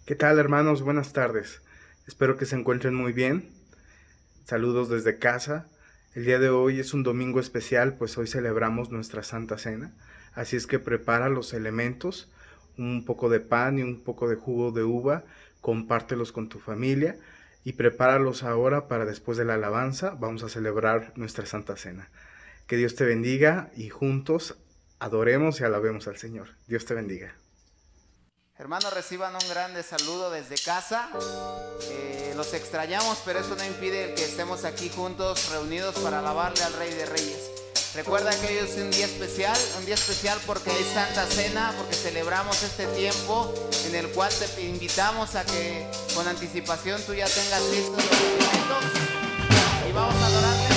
¿Qué tal, hermanos? Buenas tardes. Espero que se encuentren muy bien. Saludos desde casa. El día de hoy es un domingo especial, pues hoy celebramos nuestra Santa Cena. Así es que prepara los elementos, un poco de pan y un poco de jugo de uva, compártelos con tu familia y prepáralos ahora para después de la alabanza vamos a celebrar nuestra Santa Cena. Que Dios te bendiga y juntos adoremos y alabemos al Señor. Dios te bendiga. Hermanos, reciban un grande saludo desde casa. Los extrañamos, pero eso no impide que estemos aquí juntos, reunidos para alabarle al Rey de Reyes. Recuerda que hoy es un día especial porque es Santa Cena, porque celebramos este tiempo en el cual te invitamos a que con anticipación tú ya tengas listos los alimentos y vamos a adorarle.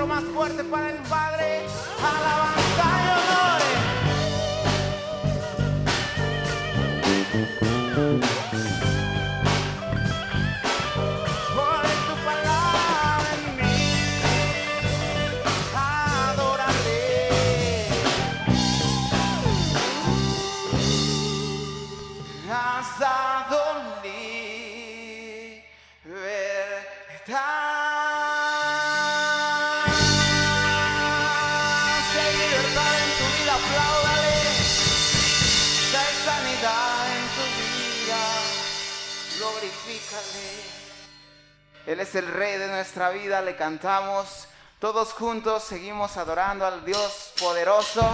Más fuerte para el Padre, alabanza y honores. Por tu palabra en mí, adórale. Has dado libertad. Él es el Rey de nuestra vida, le cantamos. Todos juntos seguimos adorando al Dios poderoso.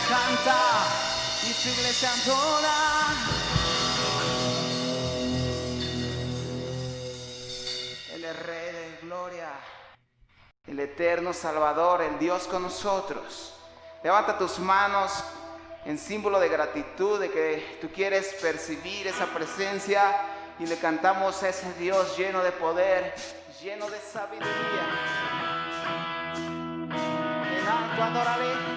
Canta y su iglesia entona. Él es Rey de gloria, el eterno Salvador, el Dios con nosotros. Levanta tus manos en símbolo de gratitud, de que tú quieres percibir esa presencia, y le cantamos a ese Dios lleno de poder, lleno de sabiduría. En alto adórale.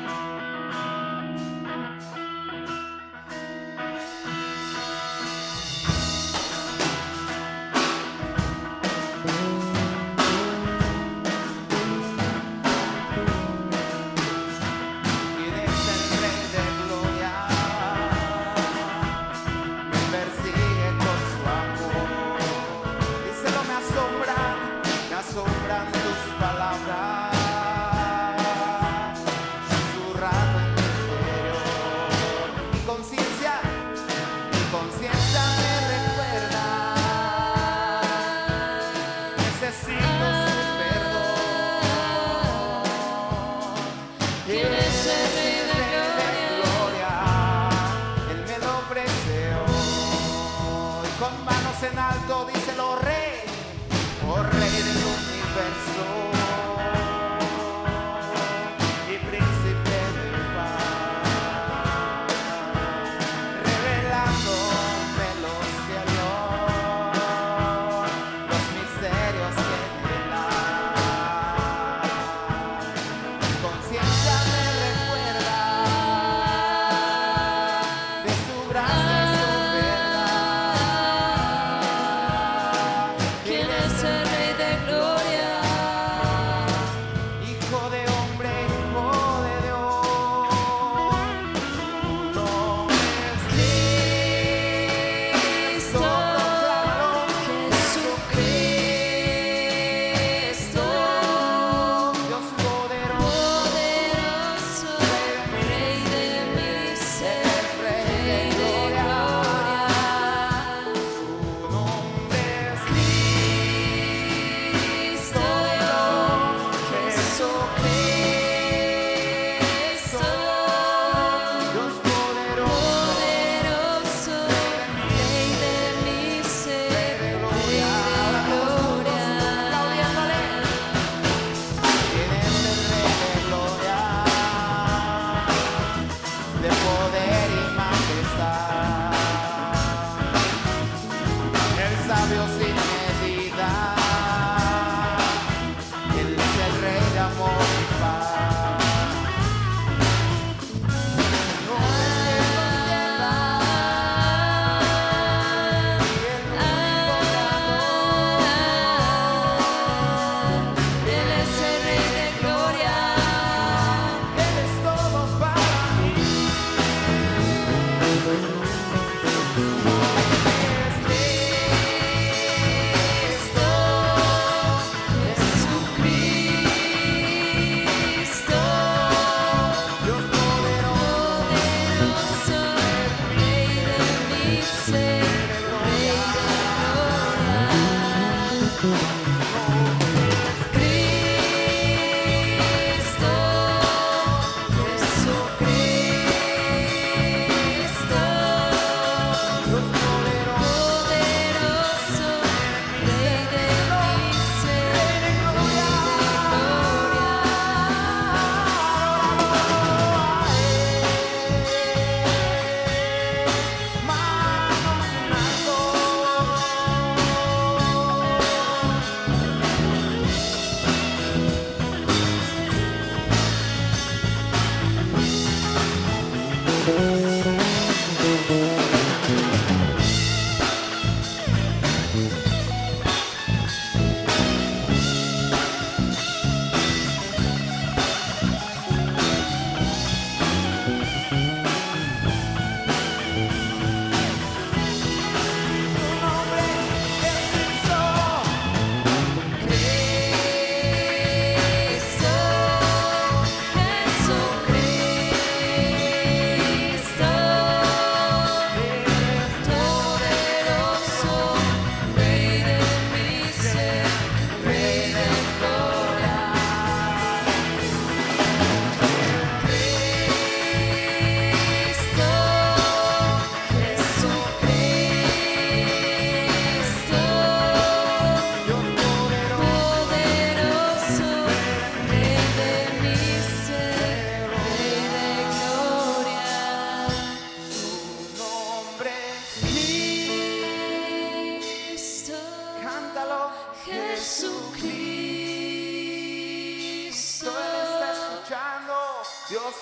En alto, díselo, Rey, oh Rey de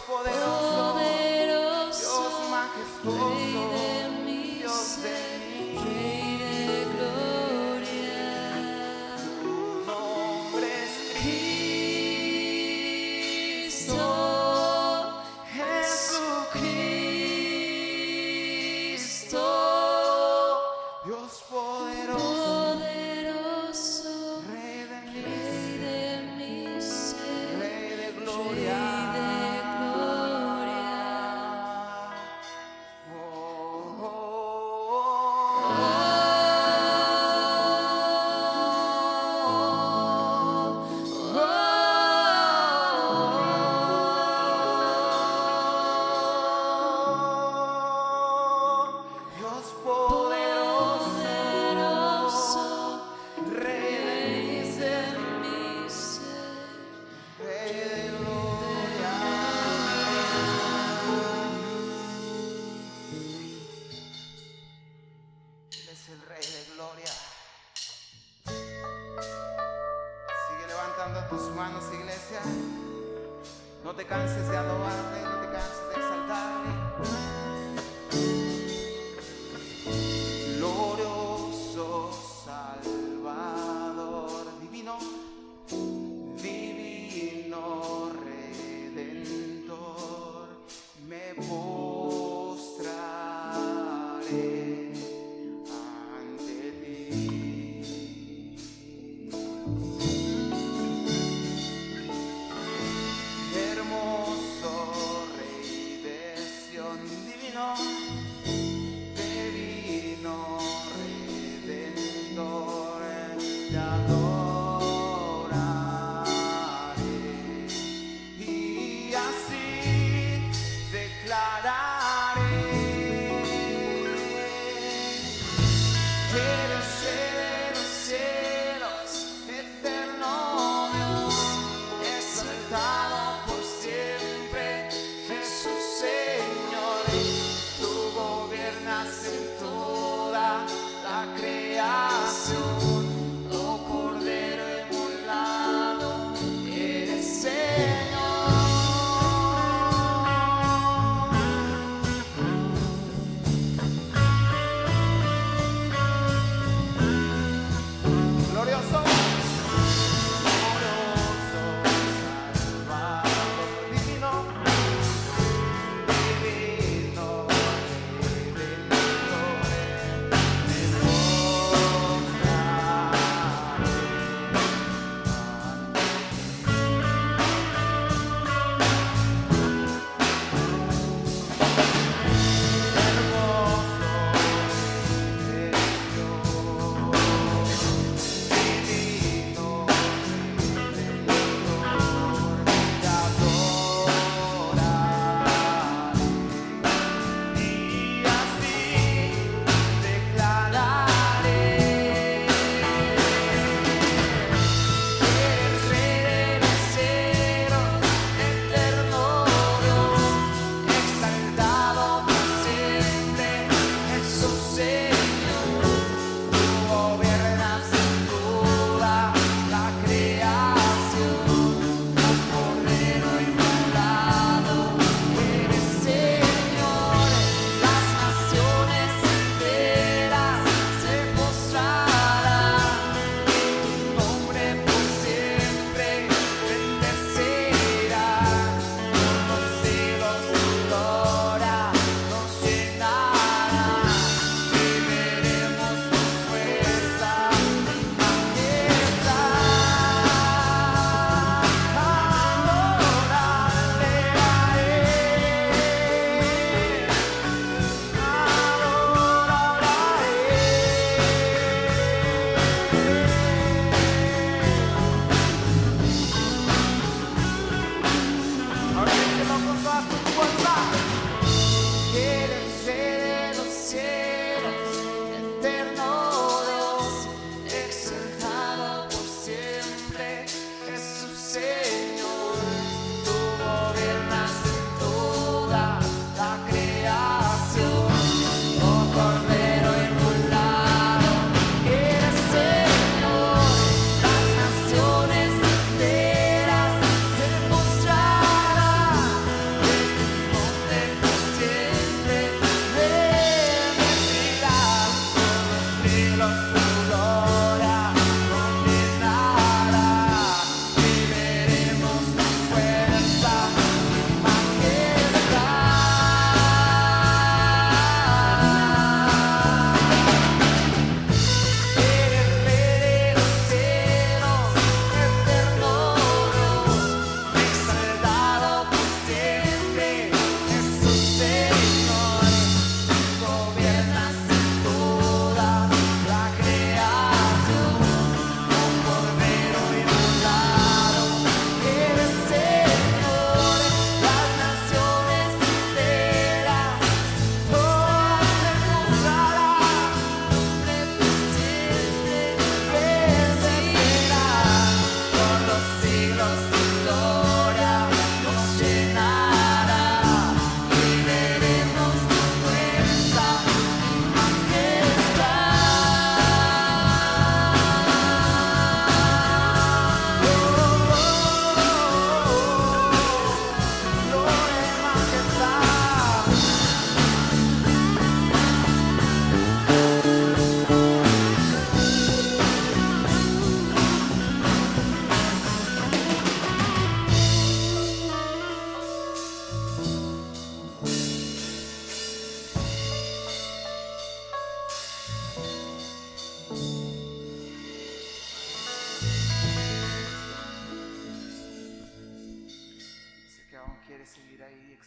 poderoso, poderoso, Dios Rey majestuoso, de mi Dios de ser, mí. Rey de gloria. Tu nombre es Cristo, Jesucristo, Dios poderoso, poderoso, Rey de mí, Rey de mi ser, Rey de Rey gloria. de gloria. Oh, oh, oh, oh. Dios poderoso, Rey de mi ser, Rey de gloria. Él es el Rey de gloria. Sigue levantando tus manos, iglesia. No te canses de alabarle, no te canses de exaltarle. Glorioso Salvador, divino, divino Redentor, me postraré ante ti. Hermoso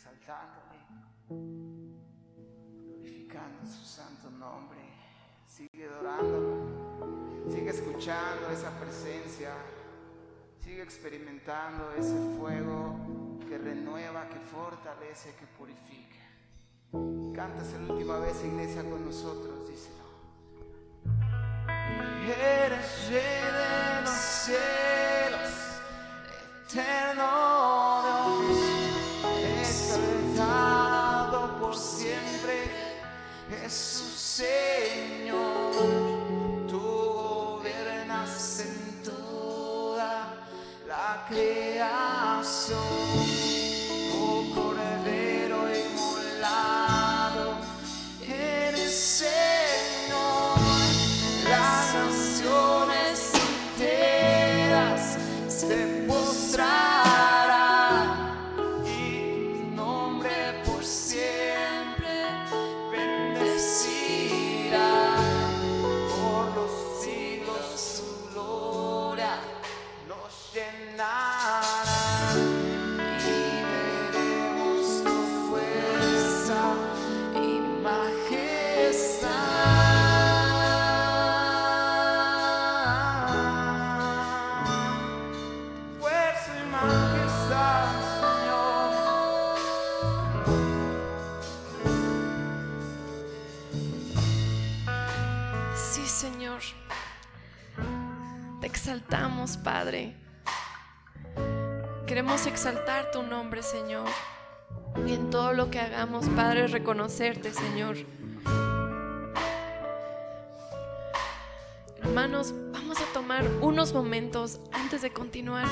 exaltándole, glorificando su santo nombre. Sigue adorándolo, sigue escuchando esa presencia, sigue experimentando ese fuego que renueva, que fortalece, que purifica. Cántaselo la última vez, iglesia, con nosotros, díselo. Eres rey de los cielos, eterno Dios, exaltado por siempre, Jesús Señor. Tú gobiernas en toda la creación, oh Cordero inmolado, eres Señor. Las naciones enteras se postrarán y tu nombre por siempre bendecirá. Por los siglos tu gloria nos llenará y veremos tu fuerza y majestad. Sí, Señor, te exaltamos, Padre. Queremos exaltar tu nombre, Señor, y en todo lo que hagamos, Padre, reconocerte, Señor. Hermanos, vamos a tomar unos momentos antes de continuar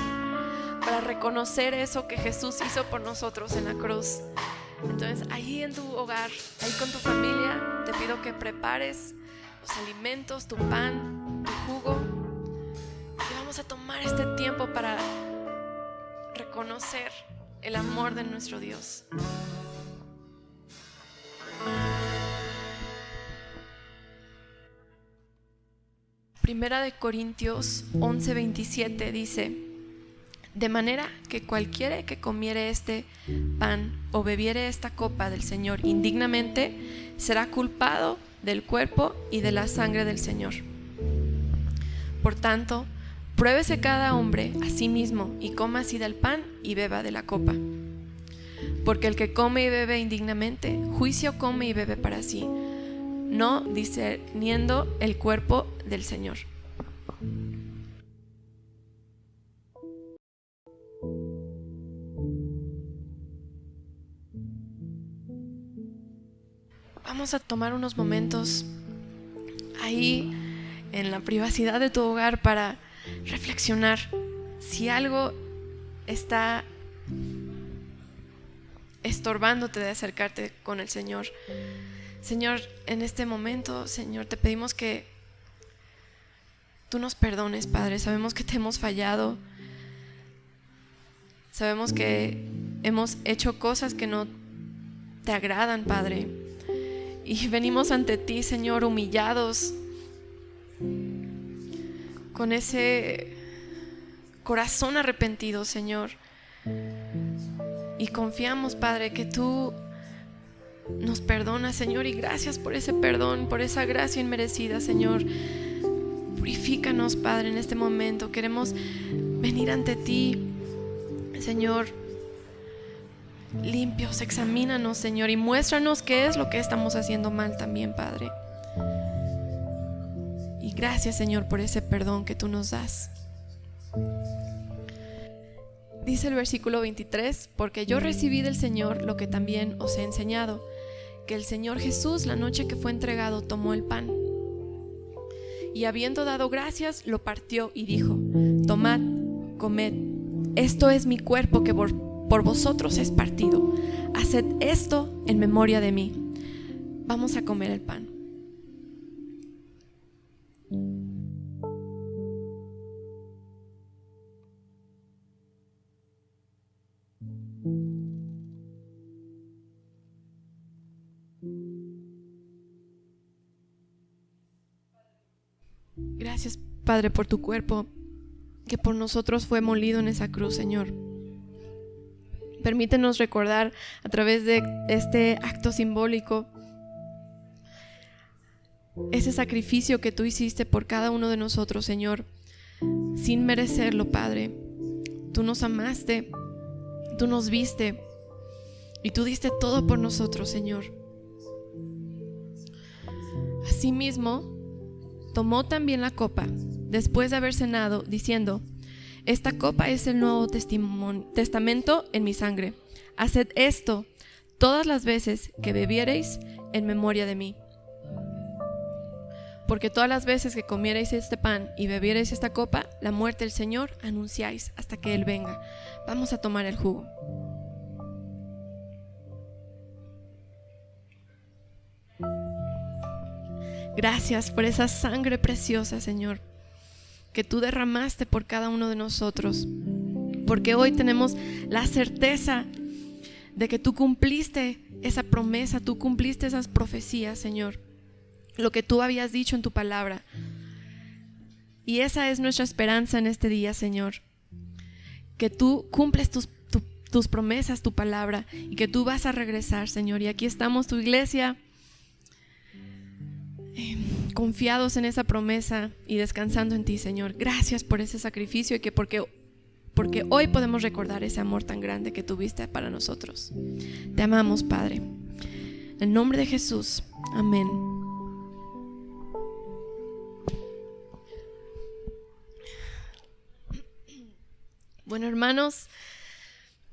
para reconocer eso que Jesús hizo por nosotros en la cruz. Entonces, ahí en tu hogar, ahí con tu familia, te pido que prepares los alimentos, tu pan, tu jugo, y vamos a tomar este tiempo para reconocer el amor de nuestro Dios. Primera de Corintios 11:27 dice: de manera que cualquiera que comiere este pan o bebiere esta copa del Señor indignamente será culpado del cuerpo y de la sangre del Señor. Por tanto, pruébese cada hombre a sí mismo y coma así del pan y beba de la copa. Porque el que come y bebe indignamente, juicio come y bebe para sí, no discerniendo el cuerpo del Señor. Vamos a tomar unos momentos ahí en la privacidad de tu hogar para reflexionar si algo está estorbándote de acercarte con el Señor. Señor, en este momento, Señor, te pedimos que tú nos perdones, Padre. Sabemos que te hemos fallado. Sabemos que hemos hecho cosas que no te agradan, Padre. Y venimos ante ti, Señor, humillados, con ese corazón arrepentido, Señor. Y confiamos, Padre, que tú nos perdonas, Señor. Y gracias por ese perdón, por esa gracia inmerecida, Señor. Purifícanos, Padre, en este momento. Queremos venir ante ti, Señor, limpios. Examínanos, Señor, y muéstranos qué es lo que estamos haciendo mal también, Padre. Y gracias, Señor, por ese perdón que tú nos das. Dice el versículo 23: porque yo recibí del Señor lo que también os he enseñado, que el Señor Jesús, la noche que fue entregado, tomó el pan y habiendo dado gracias, lo partió y dijo: tomad, comed, esto es mi cuerpo que por vosotros es partido. Haced esto en memoria de mí. Vamos a comer el pan. Gracias, Padre, por tu cuerpo que por nosotros fue molido en esa cruz, Señor. Permítenos recordar a través de este acto simbólico ese sacrificio que tú hiciste por cada uno de nosotros, Señor, sin merecerlo, Padre. Tú nos amaste, tú nos viste y tú diste todo por nosotros, Señor. Asimismo, tomó también la copa después de haber cenado, diciendo: esta copa es el nuevo testamento en mi sangre. Haced esto todas las veces que bebiereis en memoria de mí. Porque todas las veces que comiereis este pan y bebiereis esta copa, la muerte del Señor anunciáis hasta que Él venga. Vamos a tomar el jugo. Gracias por esa sangre preciosa, Señor, que tú derramaste por cada uno de nosotros. Porque hoy tenemos la certeza de que tú cumpliste esa promesa, tú cumpliste esas profecías, Señor. Lo que tú habías dicho en tu palabra. Y esa es nuestra esperanza en este día, Señor. Que tú cumples tus promesas, tu palabra, y que tú vas a regresar, Señor. Y aquí estamos, tu iglesia, confiados en esa promesa y descansando en ti, Señor. Gracias por ese sacrificio y que porque hoy podemos recordar ese amor tan grande que tuviste para nosotros. Te amamos, Padre. En el nombre de Jesús. Amén. Bueno, hermanos,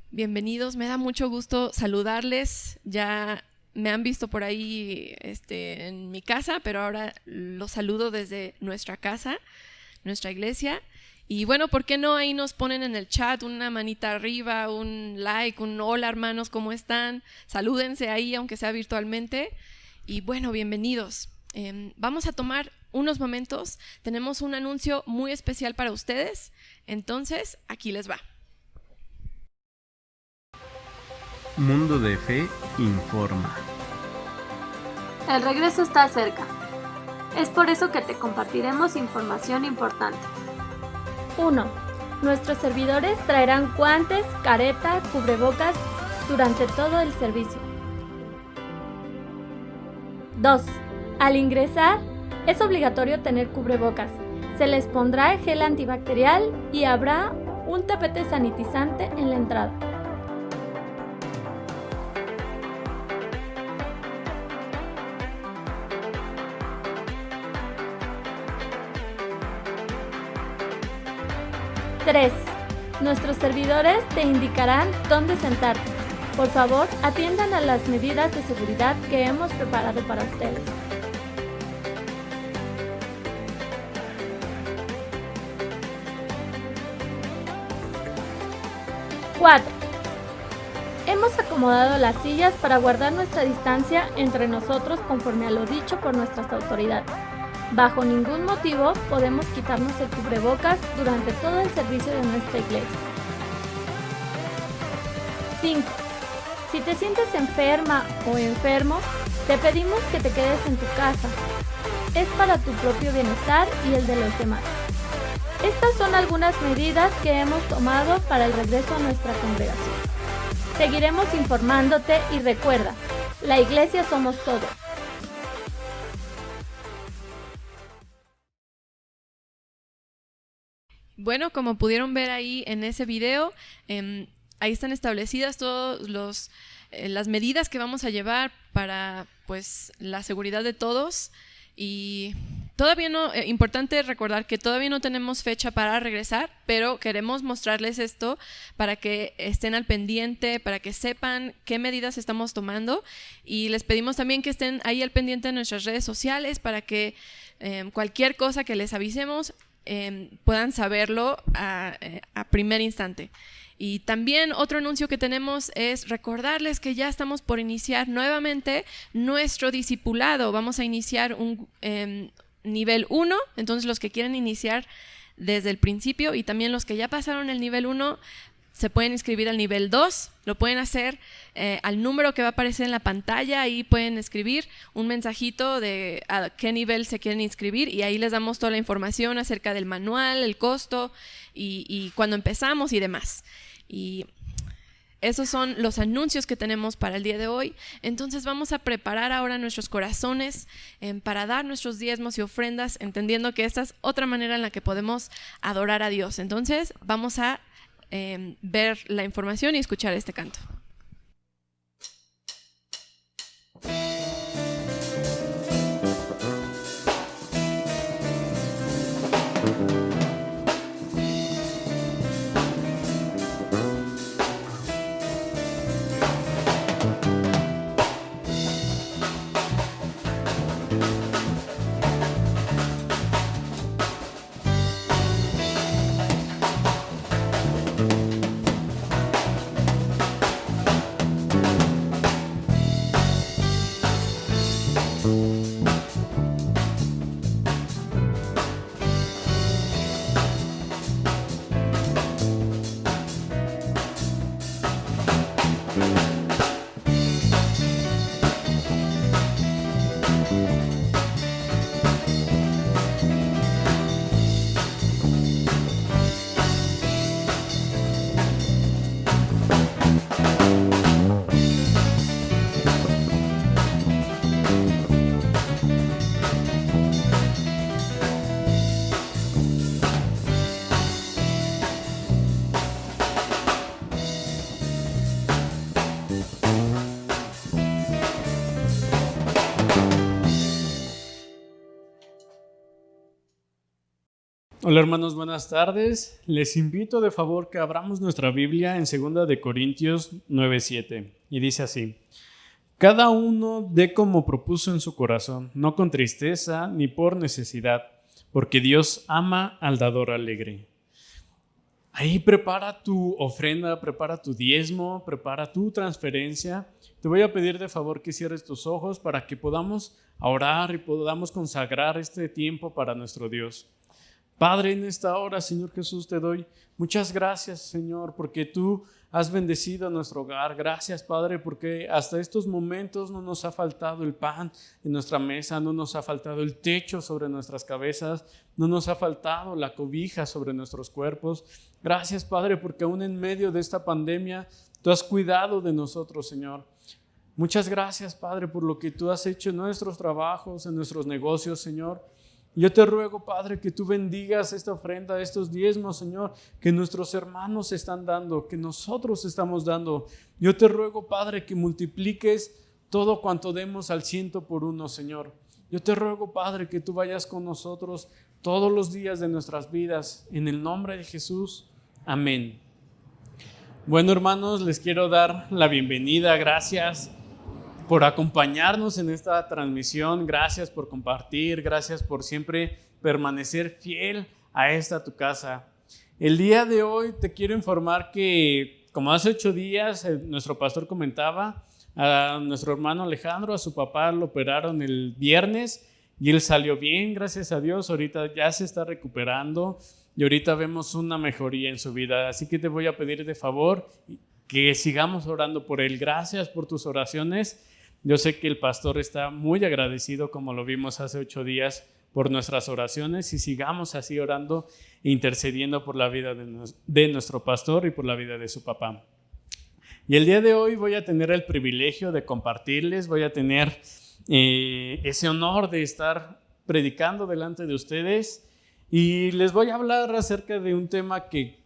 bienvenidos. Me da mucho gusto saludarles. Ya me han visto por ahí en mi casa, pero ahora los saludo desde nuestra casa, nuestra iglesia. Y bueno, ¿por qué no ahí nos ponen en el chat una manita arriba, un like, un hola hermanos, ¿cómo están? Salúdense ahí, aunque sea virtualmente. Y bueno, bienvenidos. Vamos a tomar unos momentos. Tenemos un anuncio muy especial para ustedes. Entonces, aquí les va. Mundo de Fe informa. El regreso está cerca. Es por eso que te compartiremos información importante. 1. Nuestros servidores traerán guantes, careta, cubrebocas durante todo el servicio. 2. Al ingresar, es obligatorio tener cubrebocas. Se les pondrá gel antibacterial y habrá un tapete sanitizante en la entrada. 3. Nuestros servidores te indicarán dónde sentarte. Por favor, atiendan a las medidas de seguridad que hemos preparado para ustedes. 4. Hemos acomodado las sillas para guardar nuestra distancia entre nosotros conforme a lo dicho por nuestras autoridades. Bajo ningún motivo podemos quitarnos el cubrebocas durante todo el servicio de nuestra iglesia. 5. Si te sientes enferma o enfermo, te pedimos que te quedes en tu casa. Es para tu propio bienestar y el de los demás. Estas son algunas medidas que hemos tomado para el regreso a nuestra congregación. Seguiremos informándote y recuerda, la iglesia somos todos. Bueno, como pudieron ver ahí en ese video, ahí están establecidas todas las medidas que vamos a llevar para pues la seguridad de todos. Y todavía no, importante recordar que todavía no tenemos fecha para regresar, pero queremos mostrarles esto para que estén al pendiente, para que sepan qué medidas estamos tomando, y les pedimos también que estén ahí al pendiente de nuestras redes sociales para que cualquier cosa que les avisemos puedan saberlo a primer instante. Y también otro anuncio que tenemos es recordarles que ya estamos por iniciar nuevamente nuestro discipulado. Vamos a iniciar un nivel 1, entonces los que quieren iniciar desde el principio y también los que ya pasaron el nivel 1 se pueden inscribir al nivel 2. Lo pueden hacer al número que va a aparecer en la pantalla. Ahí pueden escribir un mensajito de a qué nivel se quieren inscribir y ahí les damos toda la información acerca del manual, el costo y cuándo empezamos y demás. Y esos son los anuncios que tenemos para el día de hoy. Entonces vamos a preparar ahora nuestros corazones para dar nuestros diezmos y ofrendas, entendiendo que esta es otra manera en la que podemos adorar a Dios. Entonces vamos a ver la información y escuchar este canto. Hola hermanos, buenas tardes. Les invito de favor que abramos nuestra Biblia en 2 de Corintios 9:7 y dice así: Cada uno dé como propuso en su corazón, no con tristeza ni por necesidad, porque Dios ama al dador alegre. Ahí prepara tu ofrenda, prepara tu diezmo, prepara tu transferencia. Te voy a pedir de favor que cierres tus ojos para que podamos orar y podamos consagrar este tiempo para nuestro Dios. Padre, en esta hora, Señor Jesús, te doy muchas gracias, Señor, porque tú has bendecido nuestro hogar. Gracias, Padre, porque hasta estos momentos no nos ha faltado el pan en nuestra mesa, no nos ha faltado el techo sobre nuestras cabezas, no nos ha faltado la cobija sobre nuestros cuerpos. Gracias, Padre, porque aún en medio de esta pandemia, tú has cuidado de nosotros, Señor. Muchas gracias, Padre, por lo que tú has hecho en nuestros trabajos, en nuestros negocios, Señor. Yo te ruego, Padre, que tú bendigas esta ofrenda, estos diezmos, Señor, que nuestros hermanos están dando, que nosotros estamos dando. Yo te ruego, Padre, que multipliques todo cuanto demos al 100 por 1, Señor. Yo te ruego, Padre, que tú vayas con nosotros todos los días de nuestras vidas. En el nombre de Jesús, amén. Bueno, hermanos, les quiero dar la bienvenida. Gracias por acompañarnos en esta transmisión, gracias por compartir, gracias por siempre permanecer fiel a esta tu casa. El día de hoy te quiero informar que, como hace 8 días nuestro pastor comentaba, a nuestro hermano Alejandro, a su papá lo operaron el viernes y él salió bien, gracias a Dios. Ahorita ya se está recuperando y ahorita vemos una mejoría en su vida, así que te voy a pedir de favor que sigamos orando por él. Gracias por tus oraciones. Yo sé que el pastor está muy agradecido, como lo vimos hace 8 días, por nuestras oraciones, y sigamos así orando e intercediendo por la vida de nuestro pastor y por la vida de su papá. Y el día de hoy voy a tener el privilegio de compartirles, voy a tener ese honor de estar predicando delante de ustedes y les voy a hablar acerca de un tema que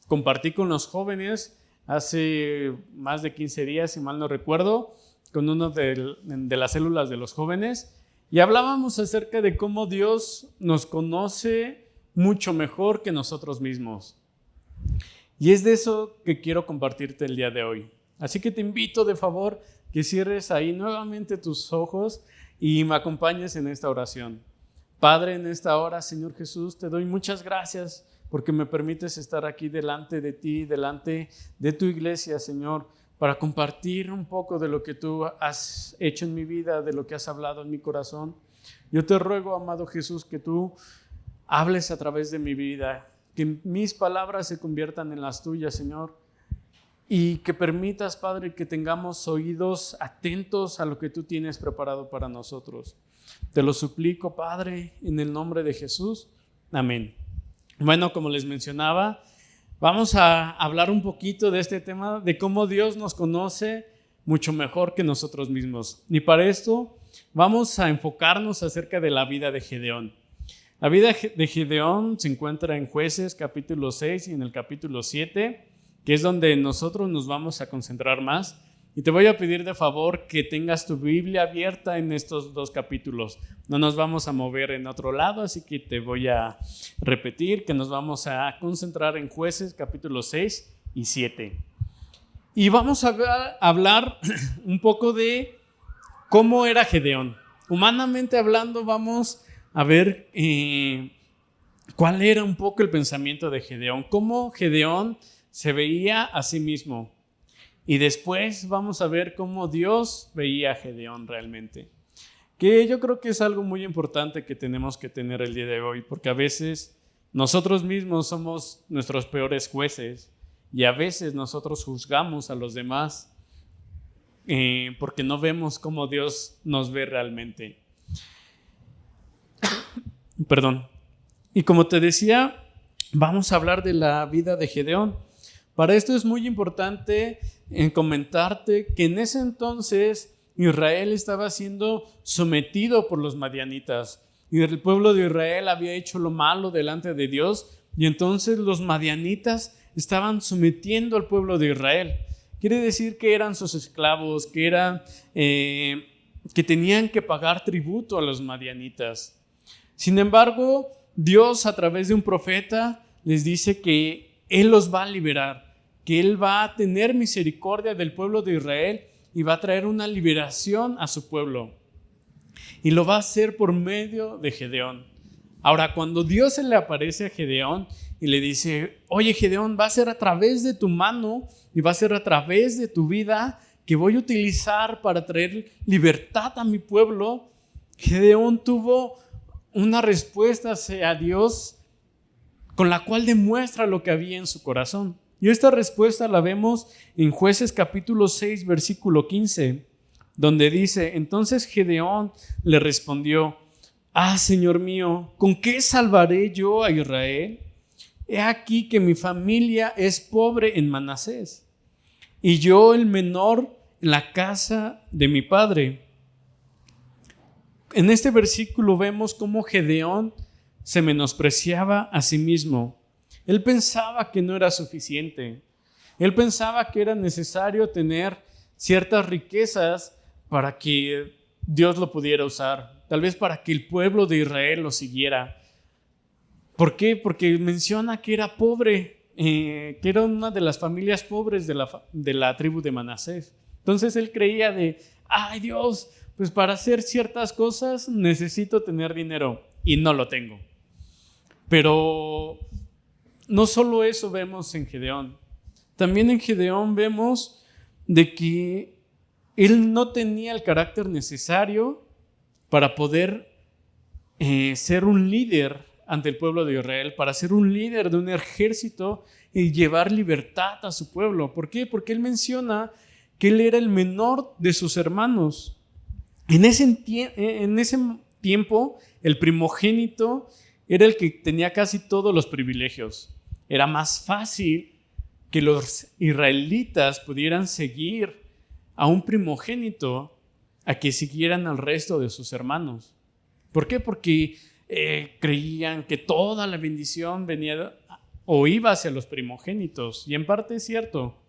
compartí con los jóvenes hace más de 15 días, si mal no recuerdo, con uno de las células de los jóvenes, y hablábamos acerca de cómo Dios nos conoce mucho mejor que nosotros mismos. Y es de eso que quiero compartirte el día de hoy. Así que te invito de favor que cierres ahí nuevamente tus ojos y me acompañes en esta oración. Padre, en esta hora, Señor Jesús, te doy muchas gracias porque me permites estar aquí delante de ti, delante de tu iglesia, Señor, para compartir un poco de lo que tú has hecho en mi vida, de lo que has hablado en mi corazón. Yo te ruego, amado Jesús, que tú hables a través de mi vida, que mis palabras se conviertan en las tuyas, Señor, y que permitas, Padre, que tengamos oídos atentos a lo que tú tienes preparado para nosotros. Te lo suplico, Padre, en el nombre de Jesús. Amén. Bueno, como les mencionaba, vamos a hablar un poquito de este tema, de cómo Dios nos conoce mucho mejor que nosotros mismos. Y para esto vamos a enfocarnos acerca de la vida de Gedeón. La vida de Gedeón se encuentra en Jueces capítulo 6 y en el capítulo 7, que es donde nosotros nos vamos a concentrar más. Y te voy a pedir de favor que tengas tu Biblia abierta en estos dos capítulos. No nos vamos a mover en otro lado, así que te voy a repetir que nos vamos a concentrar en Jueces capítulo 6 y 7. Y vamos a hablar un poco de cómo era Gedeón. Humanamente hablando, vamos a ver cuál era un poco el pensamiento de Gedeón, cómo Gedeón se veía a sí mismo. Y después vamos a ver cómo Dios veía a Gedeón realmente. Que yo creo que es algo muy importante que tenemos que tener el día de hoy, porque a veces nosotros mismos somos nuestros peores jueces y a veces nosotros juzgamos a los demás porque no vemos cómo Dios nos ve realmente. Perdón. Y como te decía, vamos a hablar de la vida de Gedeón. Para esto es muy importante comentarte que en ese entonces Israel estaba siendo sometido por los madianitas y el pueblo de Israel había hecho lo malo delante de Dios y entonces los madianitas estaban sometiendo al pueblo de Israel. Quiere decir que eran sus esclavos, que tenían que pagar tributo a los madianitas. Sin embargo, Dios a través de un profeta les dice que Él los va a liberar, que Él va a tener misericordia del pueblo de Israel y va a traer una liberación a su pueblo. Y lo va a hacer por medio de Gedeón. Ahora, cuando Dios se le aparece a Gedeón y le dice, oye Gedeón, va a ser a través de tu mano y va a ser a través de tu vida que voy a utilizar para traer libertad a mi pueblo, Gedeón tuvo una respuesta hacia Dios con la cual demuestra lo que había en su corazón. Y esta respuesta la vemos en Jueces capítulo 6, versículo 15, donde dice, entonces Gedeón le respondió, Señor mío, ¿con qué salvaré yo a Israel? He aquí que mi familia es pobre en Manasés, y yo el menor en la casa de mi padre. En este versículo vemos cómo Gedeón se menospreciaba a sí mismo. Él pensaba que no era suficiente. Él pensaba que era necesario tener ciertas riquezas para que Dios lo pudiera usar. Tal vez para que el pueblo de Israel lo siguiera. ¿Por qué? Porque menciona que era pobre, que era una de las familias pobres de la tribu de Manasés. Entonces él creía Dios, pues para hacer ciertas cosas necesito tener dinero y no lo tengo. Pero no solo eso vemos en Gedeón. También en Gedeón vemos de que él no tenía el carácter necesario para poder ser un líder ante el pueblo de Israel, para ser un líder de un ejército y llevar libertad a su pueblo. ¿Por qué? Porque él menciona que él era el menor de sus hermanos. En ese tiempo, el primogénito era el que tenía casi todos los privilegios. Era más fácil que los israelitas pudieran seguir a un primogénito a que siguieran al resto de sus hermanos. ¿Por qué? Porque creían que toda la bendición venía o iba hacia los primogénitos. Y en parte es cierto.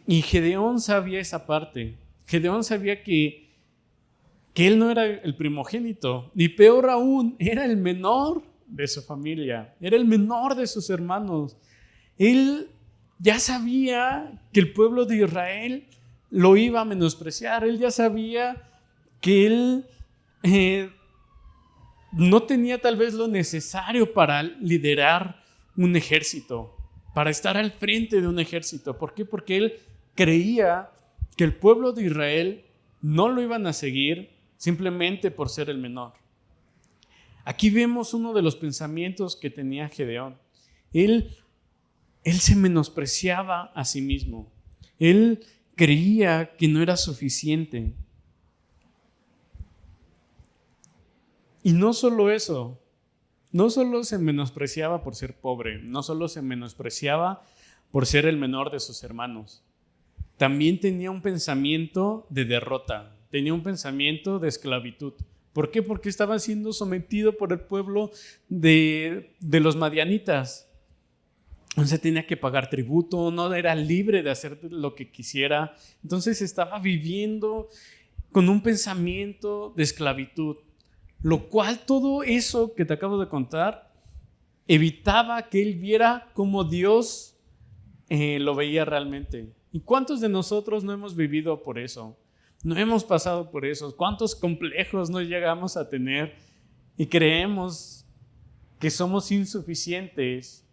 Y Gedeón sabía esa parte. Gedeón sabía que él no era el primogénito, ni peor aún, era el menor de su familia, era el menor de sus hermanos. Él ya sabía que el pueblo de Israel lo iba a menospreciar, él ya sabía que él no tenía tal vez lo necesario para liderar un ejército, para estar al frente de un ejército. ¿Por qué? Porque él creía que el pueblo de Israel no lo iban a seguir simplemente por ser el menor. Aquí vemos uno de los pensamientos que tenía Gedeón. Él se menospreciaba a sí mismo. Él creía que no era suficiente. Y no solo eso, no solo se menospreciaba por ser pobre, no solo se menospreciaba por ser el menor de sus hermanos, también tenía un pensamiento de derrota, tenía un pensamiento de esclavitud. ¿Por qué? Porque estaba siendo sometido por el pueblo de los madianitas. Entonces tenía que pagar tributo, no era libre de hacer lo que quisiera. Entonces estaba viviendo con un pensamiento de esclavitud, lo cual todo eso que te acabo de contar evitaba que él viera cómo Dios lo veía realmente. ¿Y cuántos de nosotros no hemos vivido por eso? No hemos pasado por eso. ¿Cuántos complejos no llegamos a tener y creemos que somos insuficientes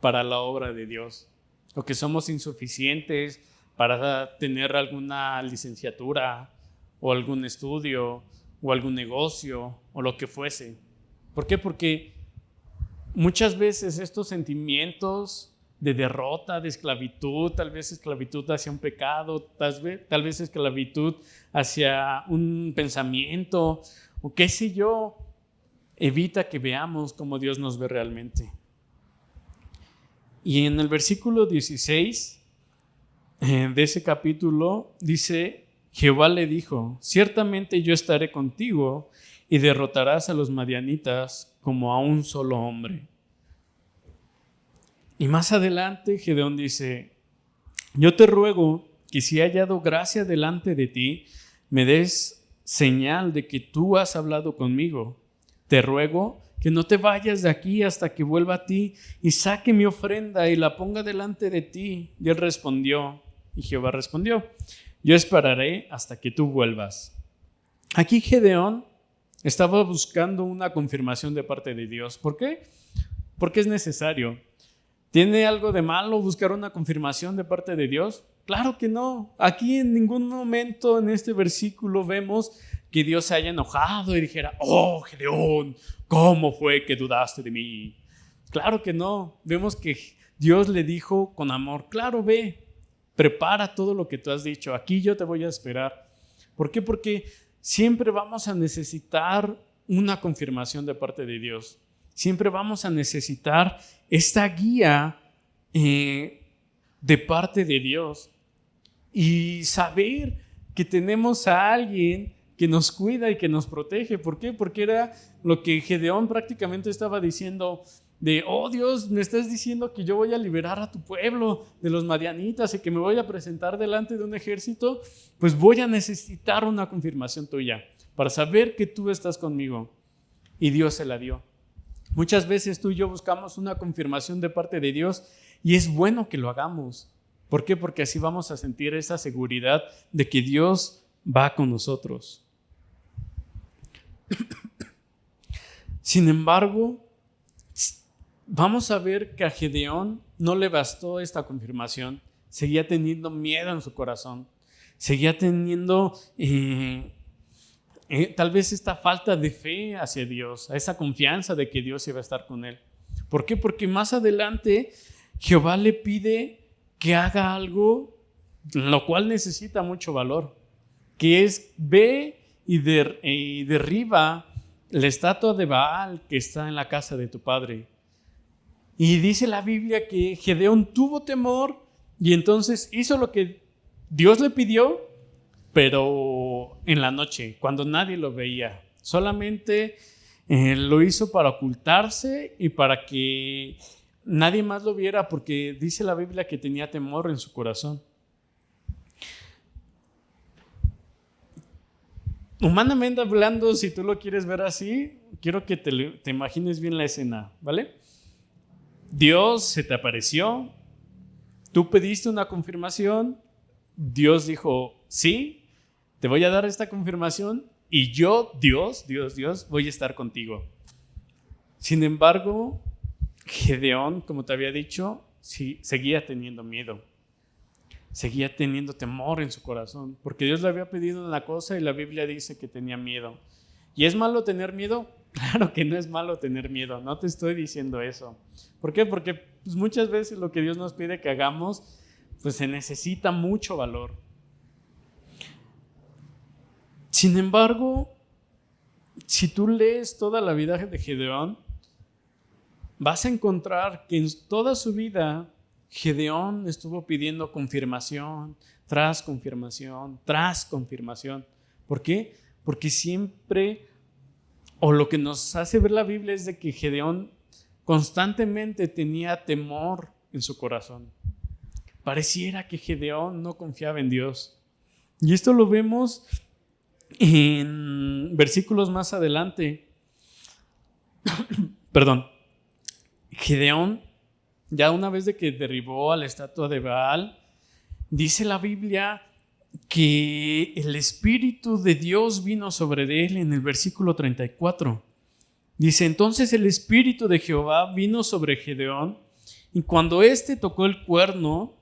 para la obra de Dios? O que somos insuficientes para tener alguna licenciatura o algún estudio o algún negocio o lo que fuese. ¿Por qué? Porque muchas veces estos sentimientos de derrota, de esclavitud, tal vez esclavitud hacia un pecado, tal vez esclavitud hacia un pensamiento, o qué sé yo, evita que veamos cómo Dios nos ve realmente. Y en el versículo 16 de ese capítulo dice: Jehová le dijo, ciertamente yo estaré contigo y derrotarás a los madianitas como a un solo hombre. Y más adelante Gedeón dice: yo te ruego que si he hallado gracia delante de ti, me des señal de que tú has hablado conmigo. Te ruego que no te vayas de aquí hasta que vuelva a ti y saque mi ofrenda y la ponga delante de ti. Y él respondió, y Jehová respondió: yo esperaré hasta que tú vuelvas. Aquí Gedeón estaba buscando una confirmación de parte de Dios. ¿Por qué? Porque es necesario. ¿Tiene algo de malo buscar una confirmación de parte de Dios? Claro que no. Aquí en ningún momento en este versículo vemos que Dios se haya enojado y dijera: oh, Gedeón, ¿cómo fue que dudaste de mí? Claro que no. Vemos que Dios le dijo con amor: claro, ve, prepara todo lo que tú has dicho. Aquí yo te voy a esperar. ¿Por qué? Porque siempre vamos a necesitar una confirmación de parte de Dios. Siempre vamos a necesitar esta guía de parte de Dios y saber que tenemos a alguien que nos cuida y que nos protege. ¿Por qué? Porque era lo que Gedeón prácticamente estaba diciendo de: oh Dios, me estás diciendo que yo voy a liberar a tu pueblo de los madianitas y que me voy a presentar delante de un ejército, pues voy a necesitar una confirmación tuya para saber que tú estás conmigo. Y Dios se la dio. Muchas veces tú y yo buscamos una confirmación de parte de Dios y es bueno que lo hagamos. ¿Por qué? Porque así vamos a sentir esa seguridad de que Dios va con nosotros. Sin embargo, vamos a ver que a Gedeón no le bastó esta confirmación. Seguía teniendo miedo en su corazón. Seguía teniendo tal vez esta falta de fe hacia Dios, a esa confianza de que Dios iba a estar con él. ¿Por qué? Porque más adelante Jehová le pide que haga algo, lo cual necesita mucho valor, que es: ve y derriba la estatua de Baal que está en la casa de tu padre. Y dice la Biblia que Gedeón tuvo temor y entonces hizo lo que Dios le pidió, pero en la noche, cuando nadie lo veía. Solamente lo hizo para ocultarse y para que nadie más lo viera, porque dice la Biblia que tenía temor en su corazón. Humanamente hablando, si tú lo quieres ver así, quiero que te imagines bien la escena, ¿vale? Dios se te apareció, tú pediste una confirmación, Dios dijo: sí, te voy a dar esta confirmación y yo, Dios, voy a estar contigo. Sin embargo, Gedeón, como te había dicho, sí, seguía teniendo miedo. Seguía teniendo temor en su corazón, porque Dios le había pedido una cosa y la Biblia dice que tenía miedo. ¿Y es malo tener miedo? Claro que no es malo tener miedo, no te estoy diciendo eso. ¿Por qué? Porque pues, muchas veces lo que Dios nos pide que hagamos, pues se necesita mucho valor. Sin embargo, si tú lees toda la vida de Gedeón, vas a encontrar que en toda su vida Gedeón estuvo pidiendo confirmación tras confirmación tras confirmación. ¿Por qué? Porque siempre, o lo que nos hace ver la Biblia es de que Gedeón constantemente tenía temor en su corazón. Pareciera que Gedeón no confiaba en Dios. Y esto lo vemos en versículos más adelante. Perdón. Gedeón, ya una vez de que derribó a la estatua de Baal, dice la Biblia que el Espíritu de Dios vino sobre él en el versículo 34. Dice, entonces el Espíritu de Jehová vino sobre Gedeón, y cuando éste tocó el cuerno,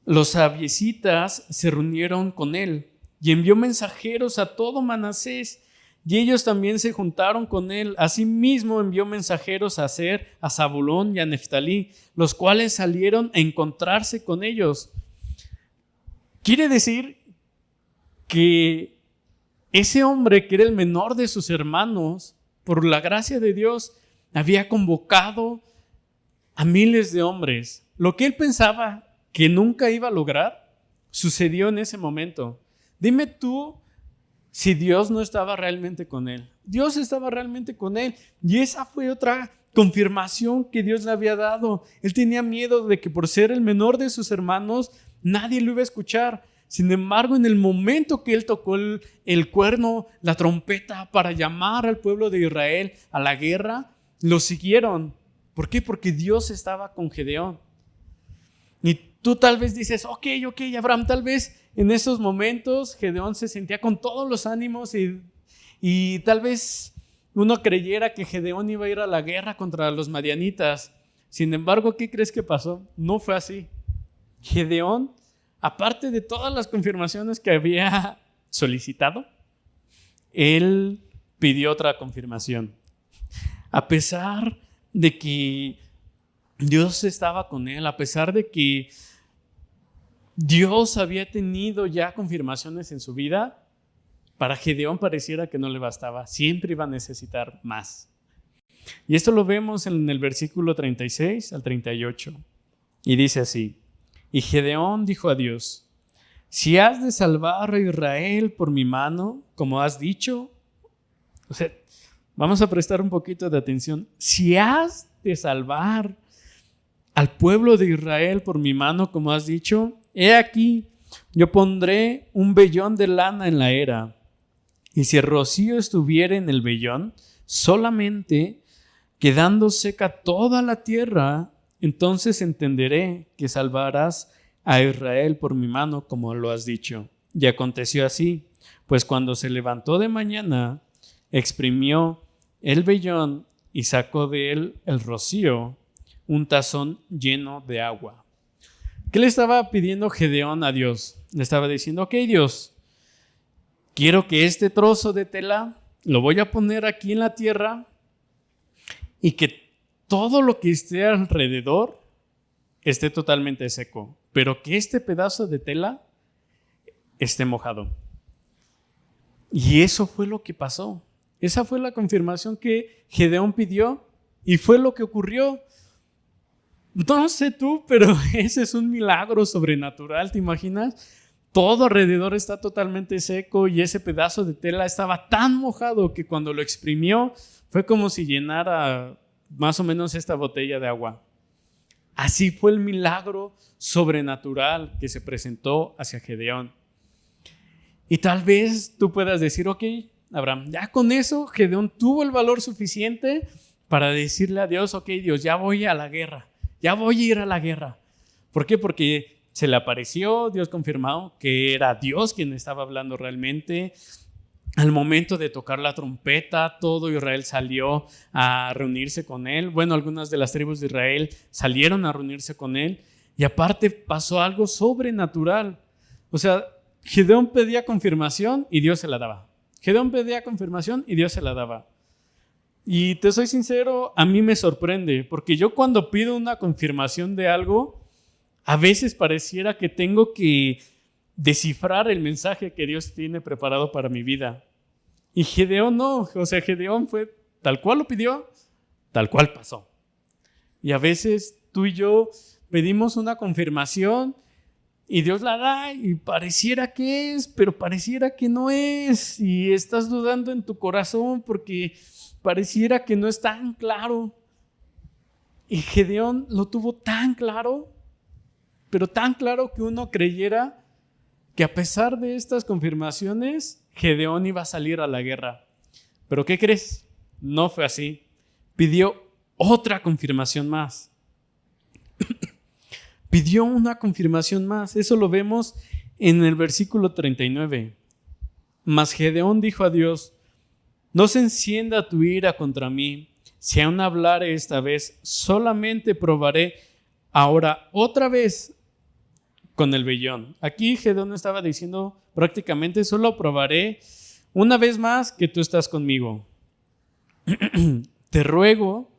los abiesitas se reunieron con él, y envió mensajeros a todo Manasés, y ellos también se juntaron con él. Asimismo envió mensajeros a Aser, a Zabulón y a Neftalí, los cuales salieron a encontrarse con ellos. Quiere decir que ese hombre, que era el menor de sus hermanos, por la gracia de Dios, había convocado a miles de hombres. Lo que él pensaba que nunca iba a lograr, sucedió en ese momento. Dime tú si Dios no estaba realmente con él. Dios estaba realmente con él. Y esa fue otra confirmación que Dios le había dado. Él tenía miedo de que por ser el menor de sus hermanos, nadie lo iba a escuchar. Sin embargo, en el momento que él tocó el cuerno, la trompeta, para llamar al pueblo de Israel a la guerra, lo siguieron. ¿Por qué? Porque Dios estaba con Gedeón. Y tú tal vez dices, ok, Abraham, tal vez en esos momentos Gedeón se sentía con todos los ánimos y tal vez uno creyera que Gedeón iba a ir a la guerra contra los madianitas. Sin embargo, ¿qué crees que pasó? No fue así. Gedeón, aparte de todas las confirmaciones que había solicitado, él pidió otra confirmación. A pesar de que Dios estaba con él, a pesar de que Dios había tenido ya confirmaciones en su vida, para Gedeón pareciera que no le bastaba, siempre iba a necesitar más. Y esto lo vemos en el versículo 36 al 38. Y dice así, y Gedeón dijo a Dios, si has de salvar a Israel por mi mano, como has dicho, o sea, vamos a prestar un poquito de atención, si has de salvar al pueblo de Israel por mi mano, como has dicho, he aquí, yo pondré un vellón de lana en la era, y si el rocío estuviera en el vellón, solamente quedando seca toda la tierra, entonces entenderé que salvarás a Israel por mi mano, como lo has dicho. Y aconteció así, pues cuando se levantó de mañana, exprimió el vellón y sacó de él el rocío, un tazón lleno de agua. ¿Qué le estaba pidiendo Gedeón a Dios? Le estaba diciendo, ok, Dios, quiero que este trozo de tela lo voy a poner aquí en la tierra y que todo lo que esté alrededor esté totalmente seco, pero que este pedazo de tela esté mojado. Y eso fue lo que pasó. Esa fue la confirmación que Gedeón pidió y fue lo que ocurrió. No sé tú, pero ese es un milagro sobrenatural, ¿te imaginas? Todo alrededor está totalmente seco y ese pedazo de tela estaba tan mojado que cuando lo exprimió fue como si llenara más o menos esta botella de agua. Así fue el milagro sobrenatural que se presentó hacia Gedeón. Y tal vez tú puedas decir, ok, Abraham, ya con eso Gedeón tuvo el valor suficiente para decirle a Dios, ok, Dios, ya voy a la guerra, ya voy a ir a la guerra. ¿Por qué? Porque se le apareció, Dios confirmó que era Dios quien estaba hablando realmente. Al momento de tocar la trompeta, todo Israel salió a reunirse con él. Bueno, algunas de las tribus de Israel salieron a reunirse con él. Y aparte pasó algo sobrenatural. O sea, Gedeón pedía confirmación y Dios se la daba. Gedeón pedía confirmación y Dios se la daba. Y te soy sincero, a mí me sorprende, porque yo cuando pido una confirmación de algo, a veces pareciera que tengo que descifrar el mensaje que Dios tiene preparado para mi vida. Y Gedeón no, o sea, Gedeón fue tal cual lo pidió, tal cual pasó. Y a veces tú y yo pedimos una confirmación y Dios la da y pareciera que es, pero pareciera que no es. Y estás dudando en tu corazón porque pareciera que no es tan claro. Y Gedeón lo tuvo tan claro, pero tan claro que uno creyera que a pesar de estas confirmaciones, Gedeón iba a salir a la guerra. ¿Pero qué crees? No fue así. Pidió otra confirmación más. Pidió una confirmación más. Eso lo vemos en el versículo 39. Mas Gedeón dijo a Dios: no se encienda tu ira contra mí. Si aún hablare esta vez, solamente probaré ahora otra vez con el vellón. Aquí Gedeón estaba diciendo prácticamente: solo probaré una vez más que tú estás conmigo. Te ruego